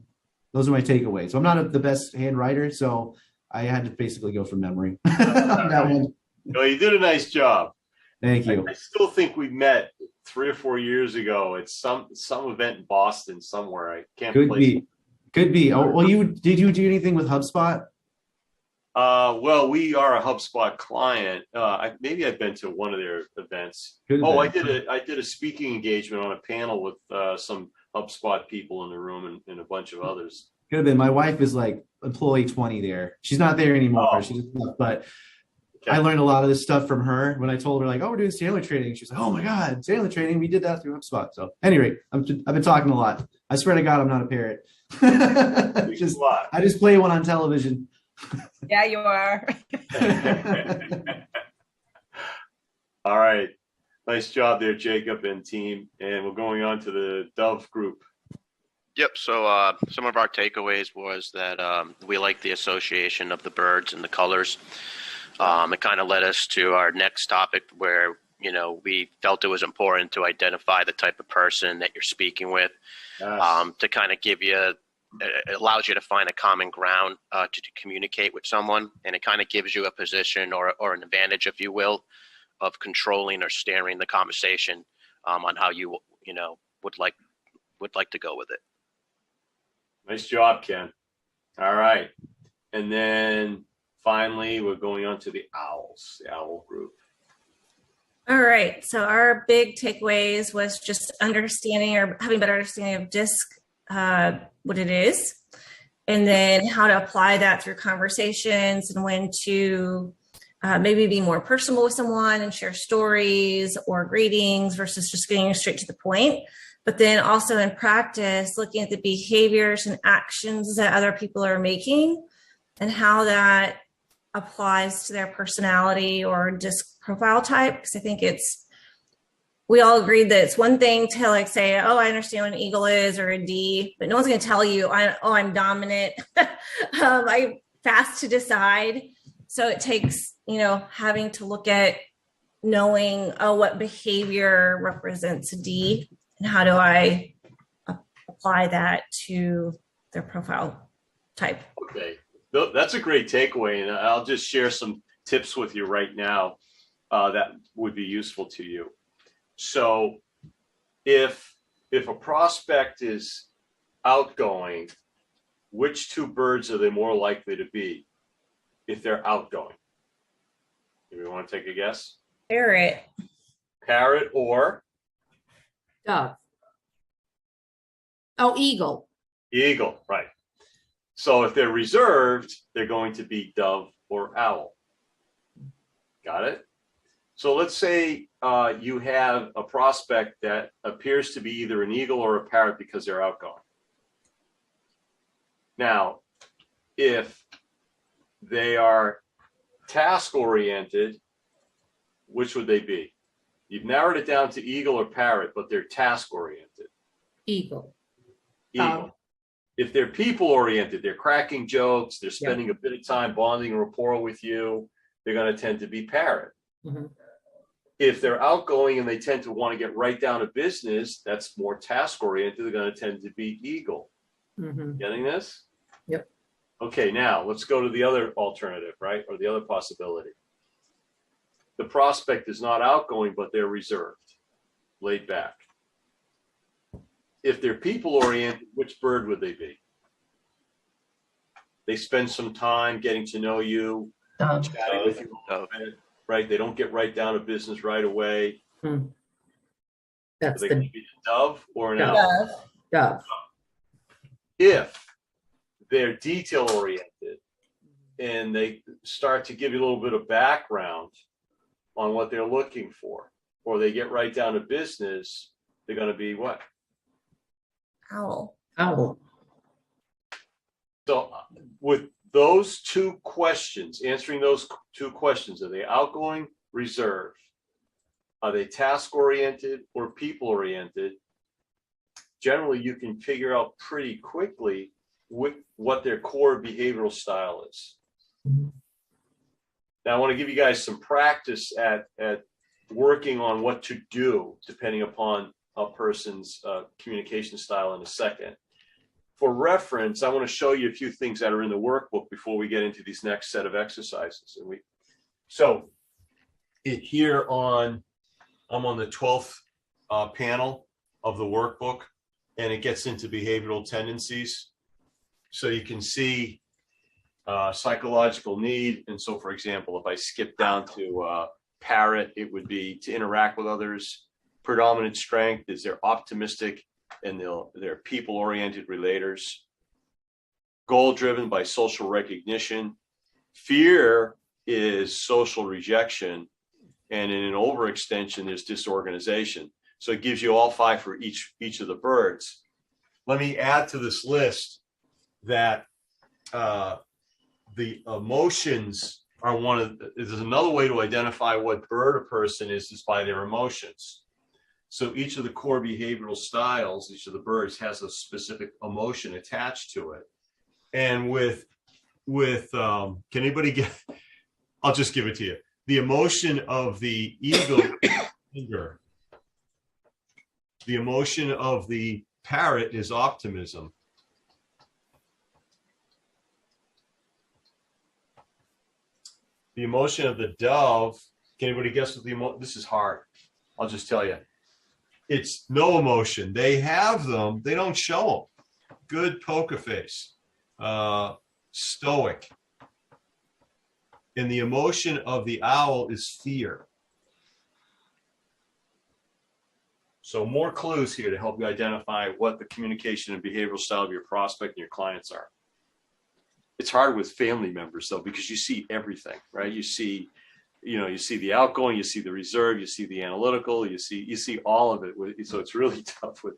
those are my takeaways. So I'm not the best hand writer, so I had to basically go from memory on that one. No, you did a nice job. Thank you. I still think we met 3 or 4 years ago at some event in Boston somewhere. I can't Could be. Oh, well, did you do anything with HubSpot? Well, we are a HubSpot client. Maybe I've been to one of their events. I did a speaking engagement on a panel with some HubSpot people in the room and a bunch of others. Could have been. My wife is like employee 20 there. She's not there anymore. Oh. She just left, but I learned a lot of this stuff from her when I told her like, oh, we're doing Sandler training. She's like, oh my God, Sandler training. We did that through HubSpot. So anyway, I've been talking a lot. I swear to God, I'm not a parrot. I just play one on television. Yeah, you are. All right. Nice job there, Jacob and team. And we're going on to the Dove group. Yep. So some of our takeaways was that we like the association of the birds and the colors. It kind of led us to our next topic where, you know, we felt it was important to identify the type of person that you're speaking with, to kind of give you, it allows you to find a common ground to communicate with someone. And it kind of gives you a position or an advantage, if you will, of controlling or steering the conversation on how you would like to go with it. Nice job, Ken. All right. And then finally, we're going on to the owls, the owl group. All right. So our big takeaways was just understanding or having better understanding of DISC, what it is, and then how to apply that through conversations and when to maybe be more personal with someone and share stories or greetings versus just getting straight to the point. But then also in practice, looking at the behaviors and actions that other people are making and how that applies to their personality or DISC profile type. Because I think we all agreed that it's one thing to like say, oh, I understand what an eagle is or a D, but no one's going to tell you, I'm dominant. I'm fast to decide. So it takes, having to look at knowing, what behavior represents a D and how do I apply that to their profile type. Okay. That's a great takeaway. And I'll just share some tips with you right now that would be useful to you. So if a prospect is outgoing, which two birds are they more likely to be if they're outgoing? You want to take a guess? Parrot. Parrot or? Dove. Oh, eagle. Eagle, right. So if they're reserved, they're going to be dove or owl. Got it? So let's say you have a prospect that appears to be either an eagle or a parrot because they're outgoing. Now, if they are task-oriented, which would they be? You've narrowed it down to eagle or parrot, but they're task-oriented. Eagle. Eagle. If they're people-oriented, they're cracking jokes, they're spending a bit of time bonding and rapport with you, they're going to tend to be parrot. Mm-hmm. If they're outgoing and they tend to want to get right down to business, that's more task-oriented, they're going to tend to be eagle. Mm-hmm. Getting this? Yep. Okay, now let's go to the other alternative, right? Or the other possibility. The prospect is not outgoing, but they're reserved, laid back. If they're people-oriented, which bird would they be? They spend some time getting to know you, chatting with you a little bit, right? They don't get right down to business right away. That's Are they going to be a dove or an owl? Dove. Dove. If they're detail-oriented and they start to give you a little bit of background on what they're looking for, or they get right down to business, they're going to be what? Owl. Owl. So with those two questions, answering those two questions, are they outgoing, reserved? Are they task-oriented or people-oriented? Generally, you can figure out pretty quickly what their core behavioral style is. Now, I want to give you guys some practice at working on what to do depending upon a person's communication style in a second. For reference, I want to show you a few things that are in the workbook before we get into these next set of exercises. I'm on the 12th panel of the workbook, and it gets into behavioral tendencies. So you can see psychological need. And so, for example, if I skip down to parrot, it would be to interact with others. Predominant strength is they're optimistic and they're people-oriented relators. Goal-driven by social recognition. Fear is social rejection. And in an overextension, there's disorganization. So it gives you all 5 for each of the birds. Let me add to this list that the emotions are there's another way to identify what bird a person is by their emotions. So each of the core behavioral styles, each of the birds has a specific emotion attached to it. And can anybody get, I'll just give it to you. The emotion of the eagle is anger. The emotion of the parrot is optimism. The emotion of the dove, can anybody guess what the emotion? This is hard. I'll just tell you. It's no emotion. They have them. They don't show them. Good poker face. Stoic. And the emotion of the owl is fear. So more clues here to help you identify what the communication and behavioral style of your prospect and your clients are. It's hard with family members though, because you see everything, right? You see the outgoing, you see the reserve, you see the analytical, you see all of it. So it's really tough with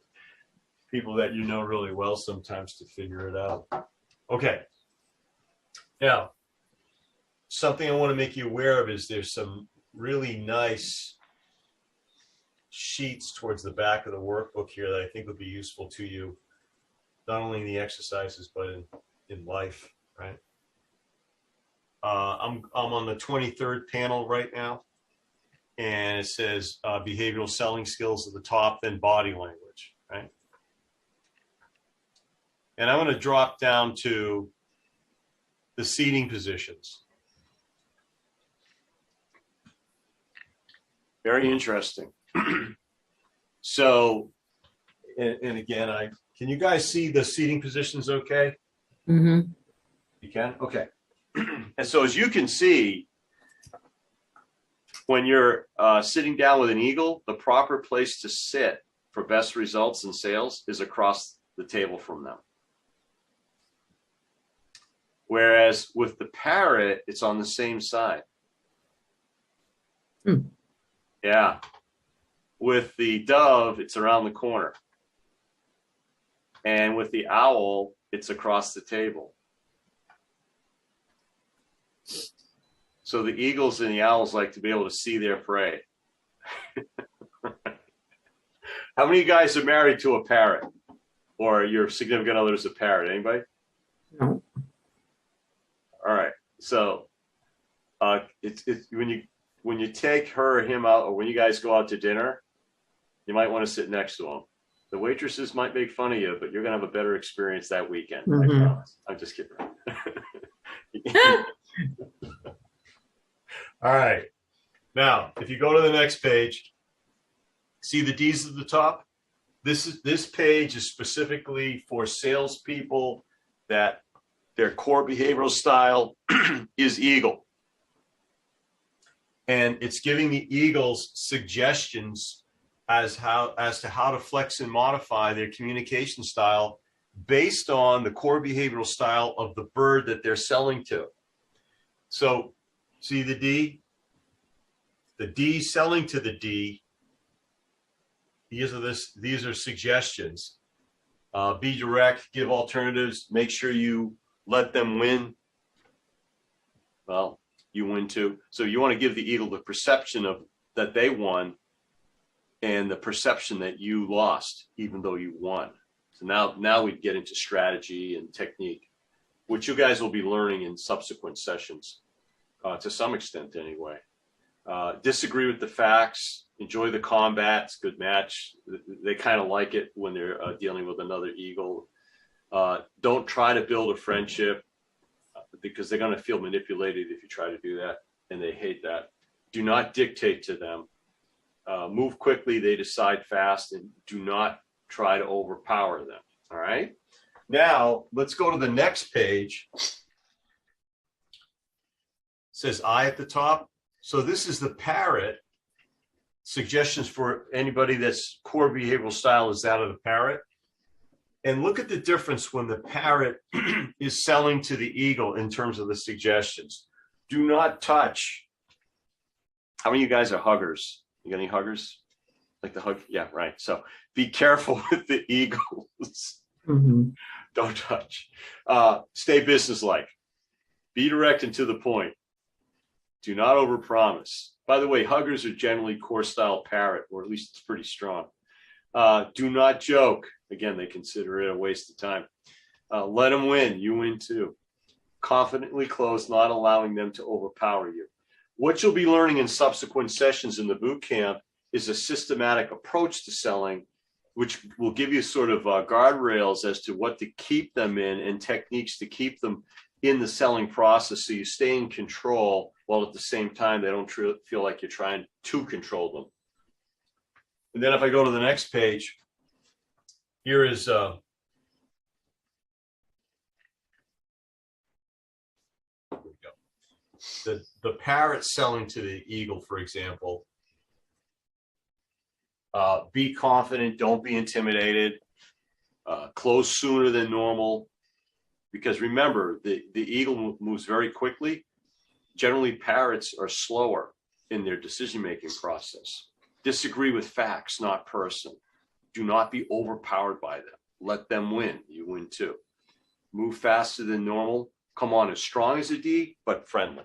people that you know really well sometimes to figure it out. Okay. Now, something I want to make you aware of is there's some really nice sheets towards the back of the workbook here that I think will be useful to you, not only in the exercises, but in life, right? I'm on the 23rd panel right now, and it says behavioral selling skills at the top, then body language, right? And I'm going to drop down to the seating positions. Very interesting. So, and again, can you guys see the seating positions okay? Mm-hmm. You can? Okay. And so as you can see, when you're sitting down with an eagle, the proper place to sit for best results in sales is across the table from them. Whereas with the parrot, it's on the same side. Yeah. With the dove, it's around the corner. And with the owl, it's across the table. So the eagles and the owls like to be able to see their prey. How many of you guys are married to a parrot? Or your significant other is a parrot? Anybody? No. All right. So it's when you take her or him out, or when you guys go out to dinner, you might want to sit next to them. The waitresses might make fun of you, but you're gonna have a better experience that weekend. I promise. I'm just kidding. All right. Now, if you go to the next page, see the D's at the top? This page is specifically for salespeople that their core behavioral style is eagle. And it's giving the eagles suggestions as to how to flex and modify their communication style based on the core behavioral style of the bird that they're selling to. So see the D? The D selling to the D. These are suggestions. Be direct, give alternatives, make sure you let them win. Well, you win too. So you want to give the eagle the perception of that they won and the perception that you lost, even though you won. So now we get into strategy and technique, which you guys will be learning in subsequent sessions, to some extent anyway. Disagree with the facts, enjoy the combat, it's a good match. They kind of like it when they're dealing with another eagle. Don't try to build a friendship because they're going to feel manipulated if you try to do that, and they hate that. Do not dictate to them. Move quickly, they decide fast, and do not try to overpower them. All right. Now let's go to the next page. It says I at the top. So this is the parrot. Suggestions for anybody that's core behavioral style is that of the parrot. And look at the difference when the parrot is selling to the eagle in terms of the suggestions. Do not touch. How many of you guys are huggers? You got any huggers? Like the hug? Yeah, right. So be careful with the eagles. Mm-hmm. Don't touch. Stay businesslike. Be direct and to the point. Do not overpromise. By the way, huggers are generally core style parrot, or at least it's pretty strong. Do not joke. Again, they consider it a waste of time. Let them win. You win too. Confidently close, not allowing them to overpower you. What you'll be learning in subsequent sessions in the boot camp is a systematic approach to selling, which will give you sort of guardrails as to what to keep them in and techniques to keep them in the selling process so you stay in control while at the same time they don't feel like you're trying to control them. And then if I go to the next page, here is the parrot selling to the eagle, for example. Be confident, don't be intimidated, close sooner than normal, because remember, the eagle moves very quickly. Generally, parrots are slower in their decision-making process. Disagree with facts, not person. Do not be overpowered by them. Let them win. You win too. Move faster than normal. Come on as strong as a D, but friendly.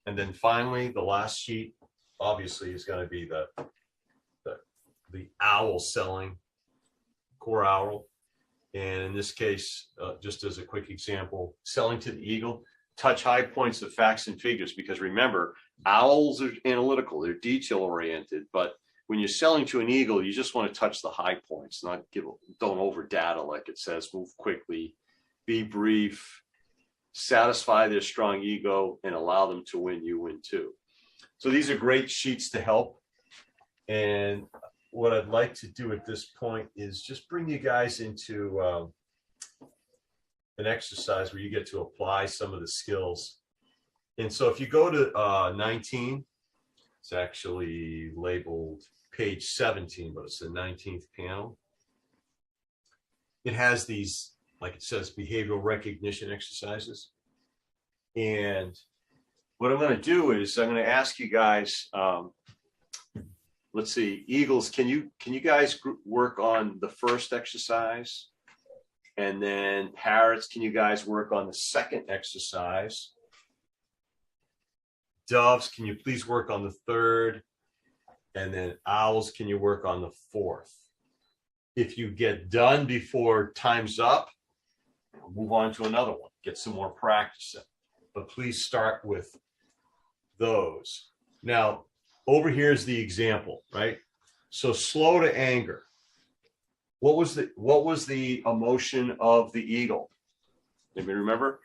And then finally, the last sheet, obviously, is going to be the owl selling, core owl. And in this case, just as a quick example, selling to the eagle, touch high points of facts and figures, because remember, owls are analytical, they're detail oriented, but when you're selling to an eagle, you just want to touch the high points, don't over data like it says, move quickly, be brief, satisfy their strong ego, and allow them to win, you win too. So these are great sheets to help. And what I'd like to do at this point is just bring you guys into an exercise where you get to apply some of the skills. And so if you go to 19, it's actually labeled page 17, but it's the 19th panel. It has these, like it says, behavioral recognition exercises. And what I'm going to do is I'm going to ask you guys, let's see, eagles, can you guys work on the first exercise? And then parrots, can you guys work on the second exercise? Doves, can you please work on the third? And then owls, can you work on the fourth? If you get done before time's up, move on to another one, get some more practice in. But please start with those. Now, over here is the example, right? So slow to anger. What was the emotion of the eagle? Anybody remember?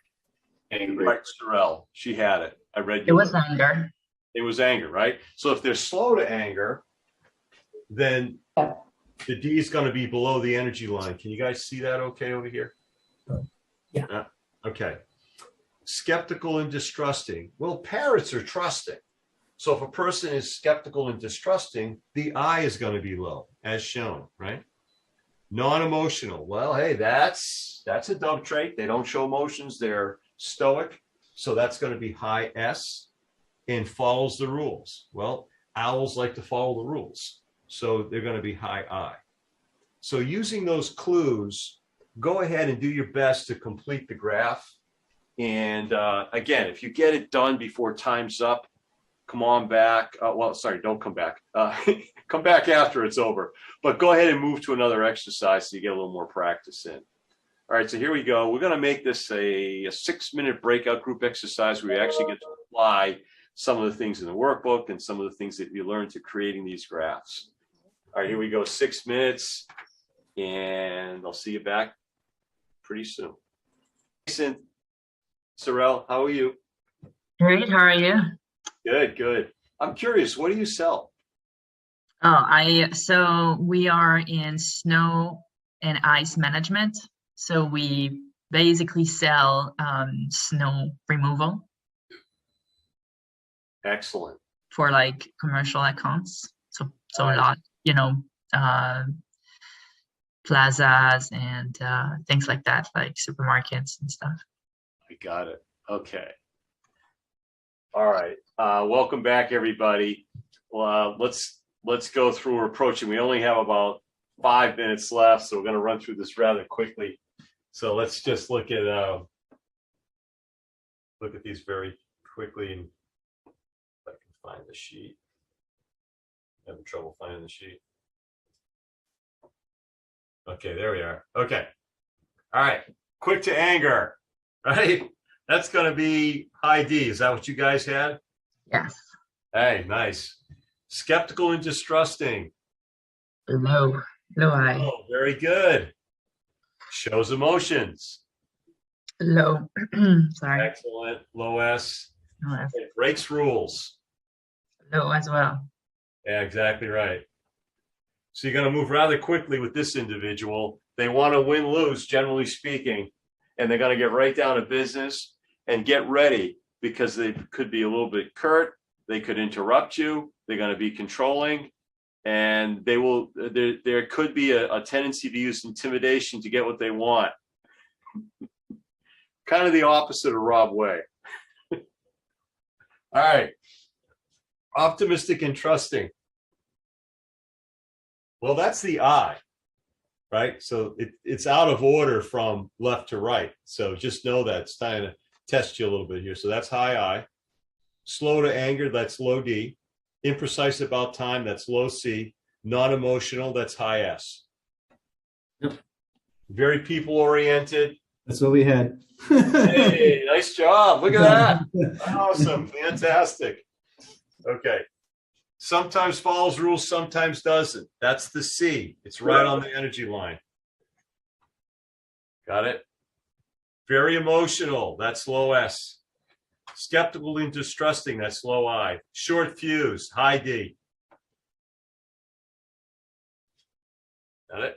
Angry. Right, Sorrel. She had it. I read It was anger. It was anger, right? So if they're slow to anger, then the D is going to be below the energy line. Can you guys see that okay over here? Yeah. Okay. Skeptical and distrusting. Well, parrots are trusting. So if a person is skeptical and distrusting, the I is going to be low, as shown, right? Non-emotional. Well, hey, that's a dove trait. They don't show emotions. They're stoic. So that's going to be high S, and follows the rules. Well, owls like to follow the rules. So they're going to be high I. So using those clues, go ahead and do your best to complete the graph. And again, if you get it done before time's up, come on back. Well, sorry, don't come back. Come back after it's over. But go ahead and move to another exercise so you get a little more practice in. All right, so here we go. We're going to make this a 6-minute breakout group exercise where we actually get to apply some of the things in the workbook and some of the things that you learn to creating these graphs. All right, here we go, 6 minutes, and I'll see you back pretty soon. Jason, Sorrel, how are you? Great, how are you? Good, good. I'm curious, what do you sell? So we are in snow and ice management. So we basically sell snow removal. Excellent. For like commercial accounts. So Nice. a lot, plazas and things like that, like supermarkets and stuff. I got it. Okay. All right. Welcome back, everybody. Well, let's go through our approaching. We only have about 5 minutes left, so we're going to run through this rather quickly. So let's just look at these very quickly, and if I can find the sheet. I'm having trouble finding the sheet. Okay, there we are. Okay. All right. Quick to anger. Right? That's going to be high D. Is that what you guys had? Yes. Hey, nice. Skeptical and distrusting. Low I. Oh, very good. Shows emotions. Low. Sorry. Excellent. Low S. Low S. It breaks rules. Low as well. Yeah, exactly right. So you're going to move rather quickly with this individual. They want to win-lose, generally speaking, and they're going to get right down to business and get ready because they could be a little bit curt. They could interrupt you. They're going to be controlling, and they will. There could be a tendency to use intimidation to get what they want. Kind of the opposite of Rob Way. All right. Optimistic and trusting. Well, that's the I, right? So it's out of order from left to right. So just know that it's trying to test you a little bit here. So that's high I. Slow to anger, that's low D. Imprecise about time, that's low C. Non-emotional, that's high S. Yep. Very people-oriented. That's what we had. Hey, nice job. Look at that. Awesome. Fantastic. Okay. Sometimes follows rules, sometimes doesn't. That's the C. It's right on the energy line. Got it? Very emotional. That's low S. Skeptical and distrusting. That's low I. Short fuse. High D. Got it?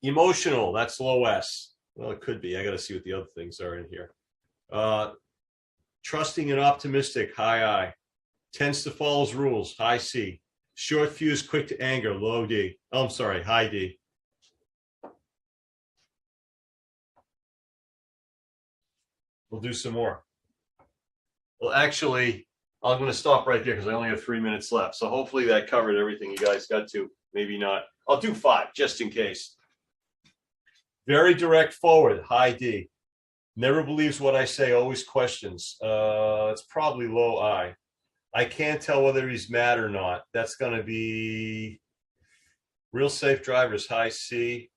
Emotional. That's low S. Well, it could be. I got to see what the other things are in here. Trusting and optimistic. High I. Tends to follow rules, high C. Short fuse, quick to anger, low D. Oh, I'm sorry, high D. We'll do some more. Well, actually, I'm going to stop right there because I only have 3 minutes left. So hopefully that covered everything you guys got to. Maybe not. I'll do 5 just in case. Very direct forward, high D. Never believes what I say, always questions. It's probably low I. I can't tell whether he's mad or not. That's going to be real safe drivers, high C.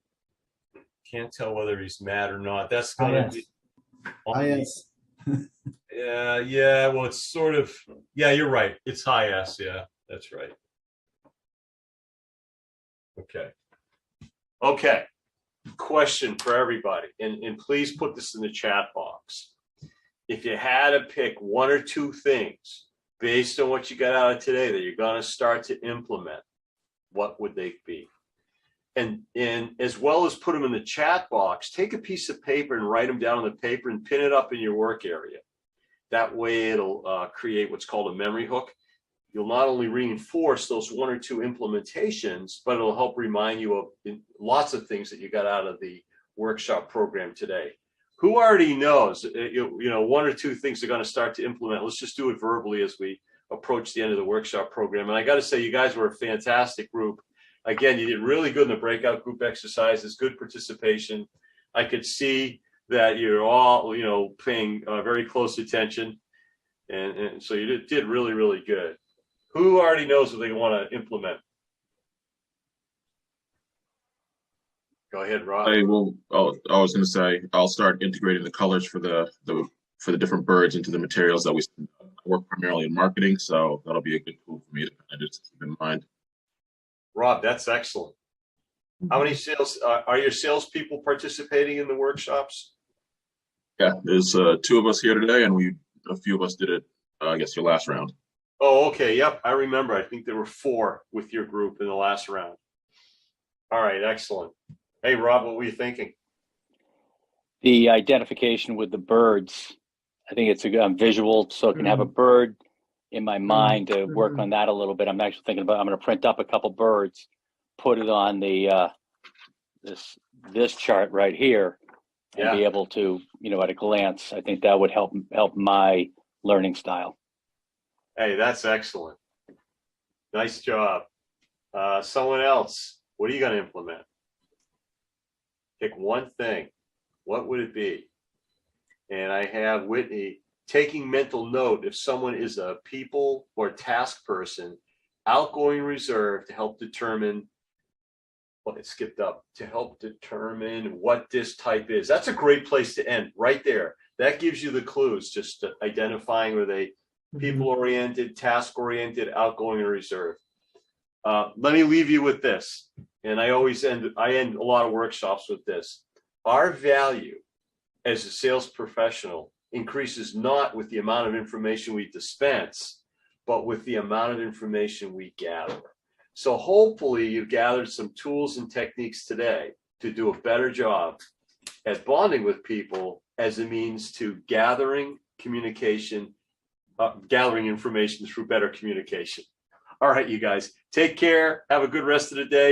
Can't tell whether he's mad or not. That's going to be. High S. Yeah. Well, it's sort of. Yeah, you're right. It's high S. Yeah, that's right. Okay. Question for everybody, and please put this in the chat box. If you had to pick 1 or 2 things based on what you got out of today that you're going to start to implement, what would they be? And as well as put them in the chat box, take a piece of paper and write them down on the paper and pin it up in your work area. That way it'll create what's called a memory hook. You'll not only reinforce those 1 or 2 implementations, but it'll help remind you of lots of things that you got out of the workshop program today. Who already knows, 1 or 2 things they're going to start to implement? Let's just do it verbally as we approach the end of the workshop program. And I got to say, you guys were a fantastic group. Again, you did really good in the breakout group exercises, good participation. I could see that you're all, paying very close attention. And so you did really, really good. Who already knows what they want to implement? Go ahead, Rob. I was going to say I'll start integrating the colors for the different birds into the materials that we work primarily in marketing. So that'll be a good tool for me to kind of just keep in mind. Rob, that's excellent. How many sales are your salespeople participating in the workshops? Yeah, there's 2 of us here today, and a few of us did it. I guess your last round. Oh, okay. Yep, I remember. I think there were 4 with your group in the last round. All right, excellent. Hey, Rob, what were you thinking? The identification with the birds, I think it's a good visual, so I can have a bird in my mind to work on that a little bit. I'm actually thinking about, I'm going to print up a couple birds, put it on the this chart right here, and be able to, at a glance, I think that would help my learning style. Hey, that's excellent. Nice job. Someone else, what are you going to implement? Pick one thing. What would it be? And I have Whitney taking mental note if someone is a people or task person, outgoing reserve to help determine, well, it skipped up, to help determine what this type is. That's a great place to end right there. That gives you the clues, just identifying where they people-oriented, task-oriented, outgoing, and reserved. Let me leave you with this. And I end a lot of workshops with this. Our value as a sales professional increases not with the amount of information we dispense, but with the amount of information we gather. So hopefully you've gathered some tools and techniques today to do a better job at bonding with people as a means to gathering information through better communication. All right, you guys, take care. Have a good rest of the day.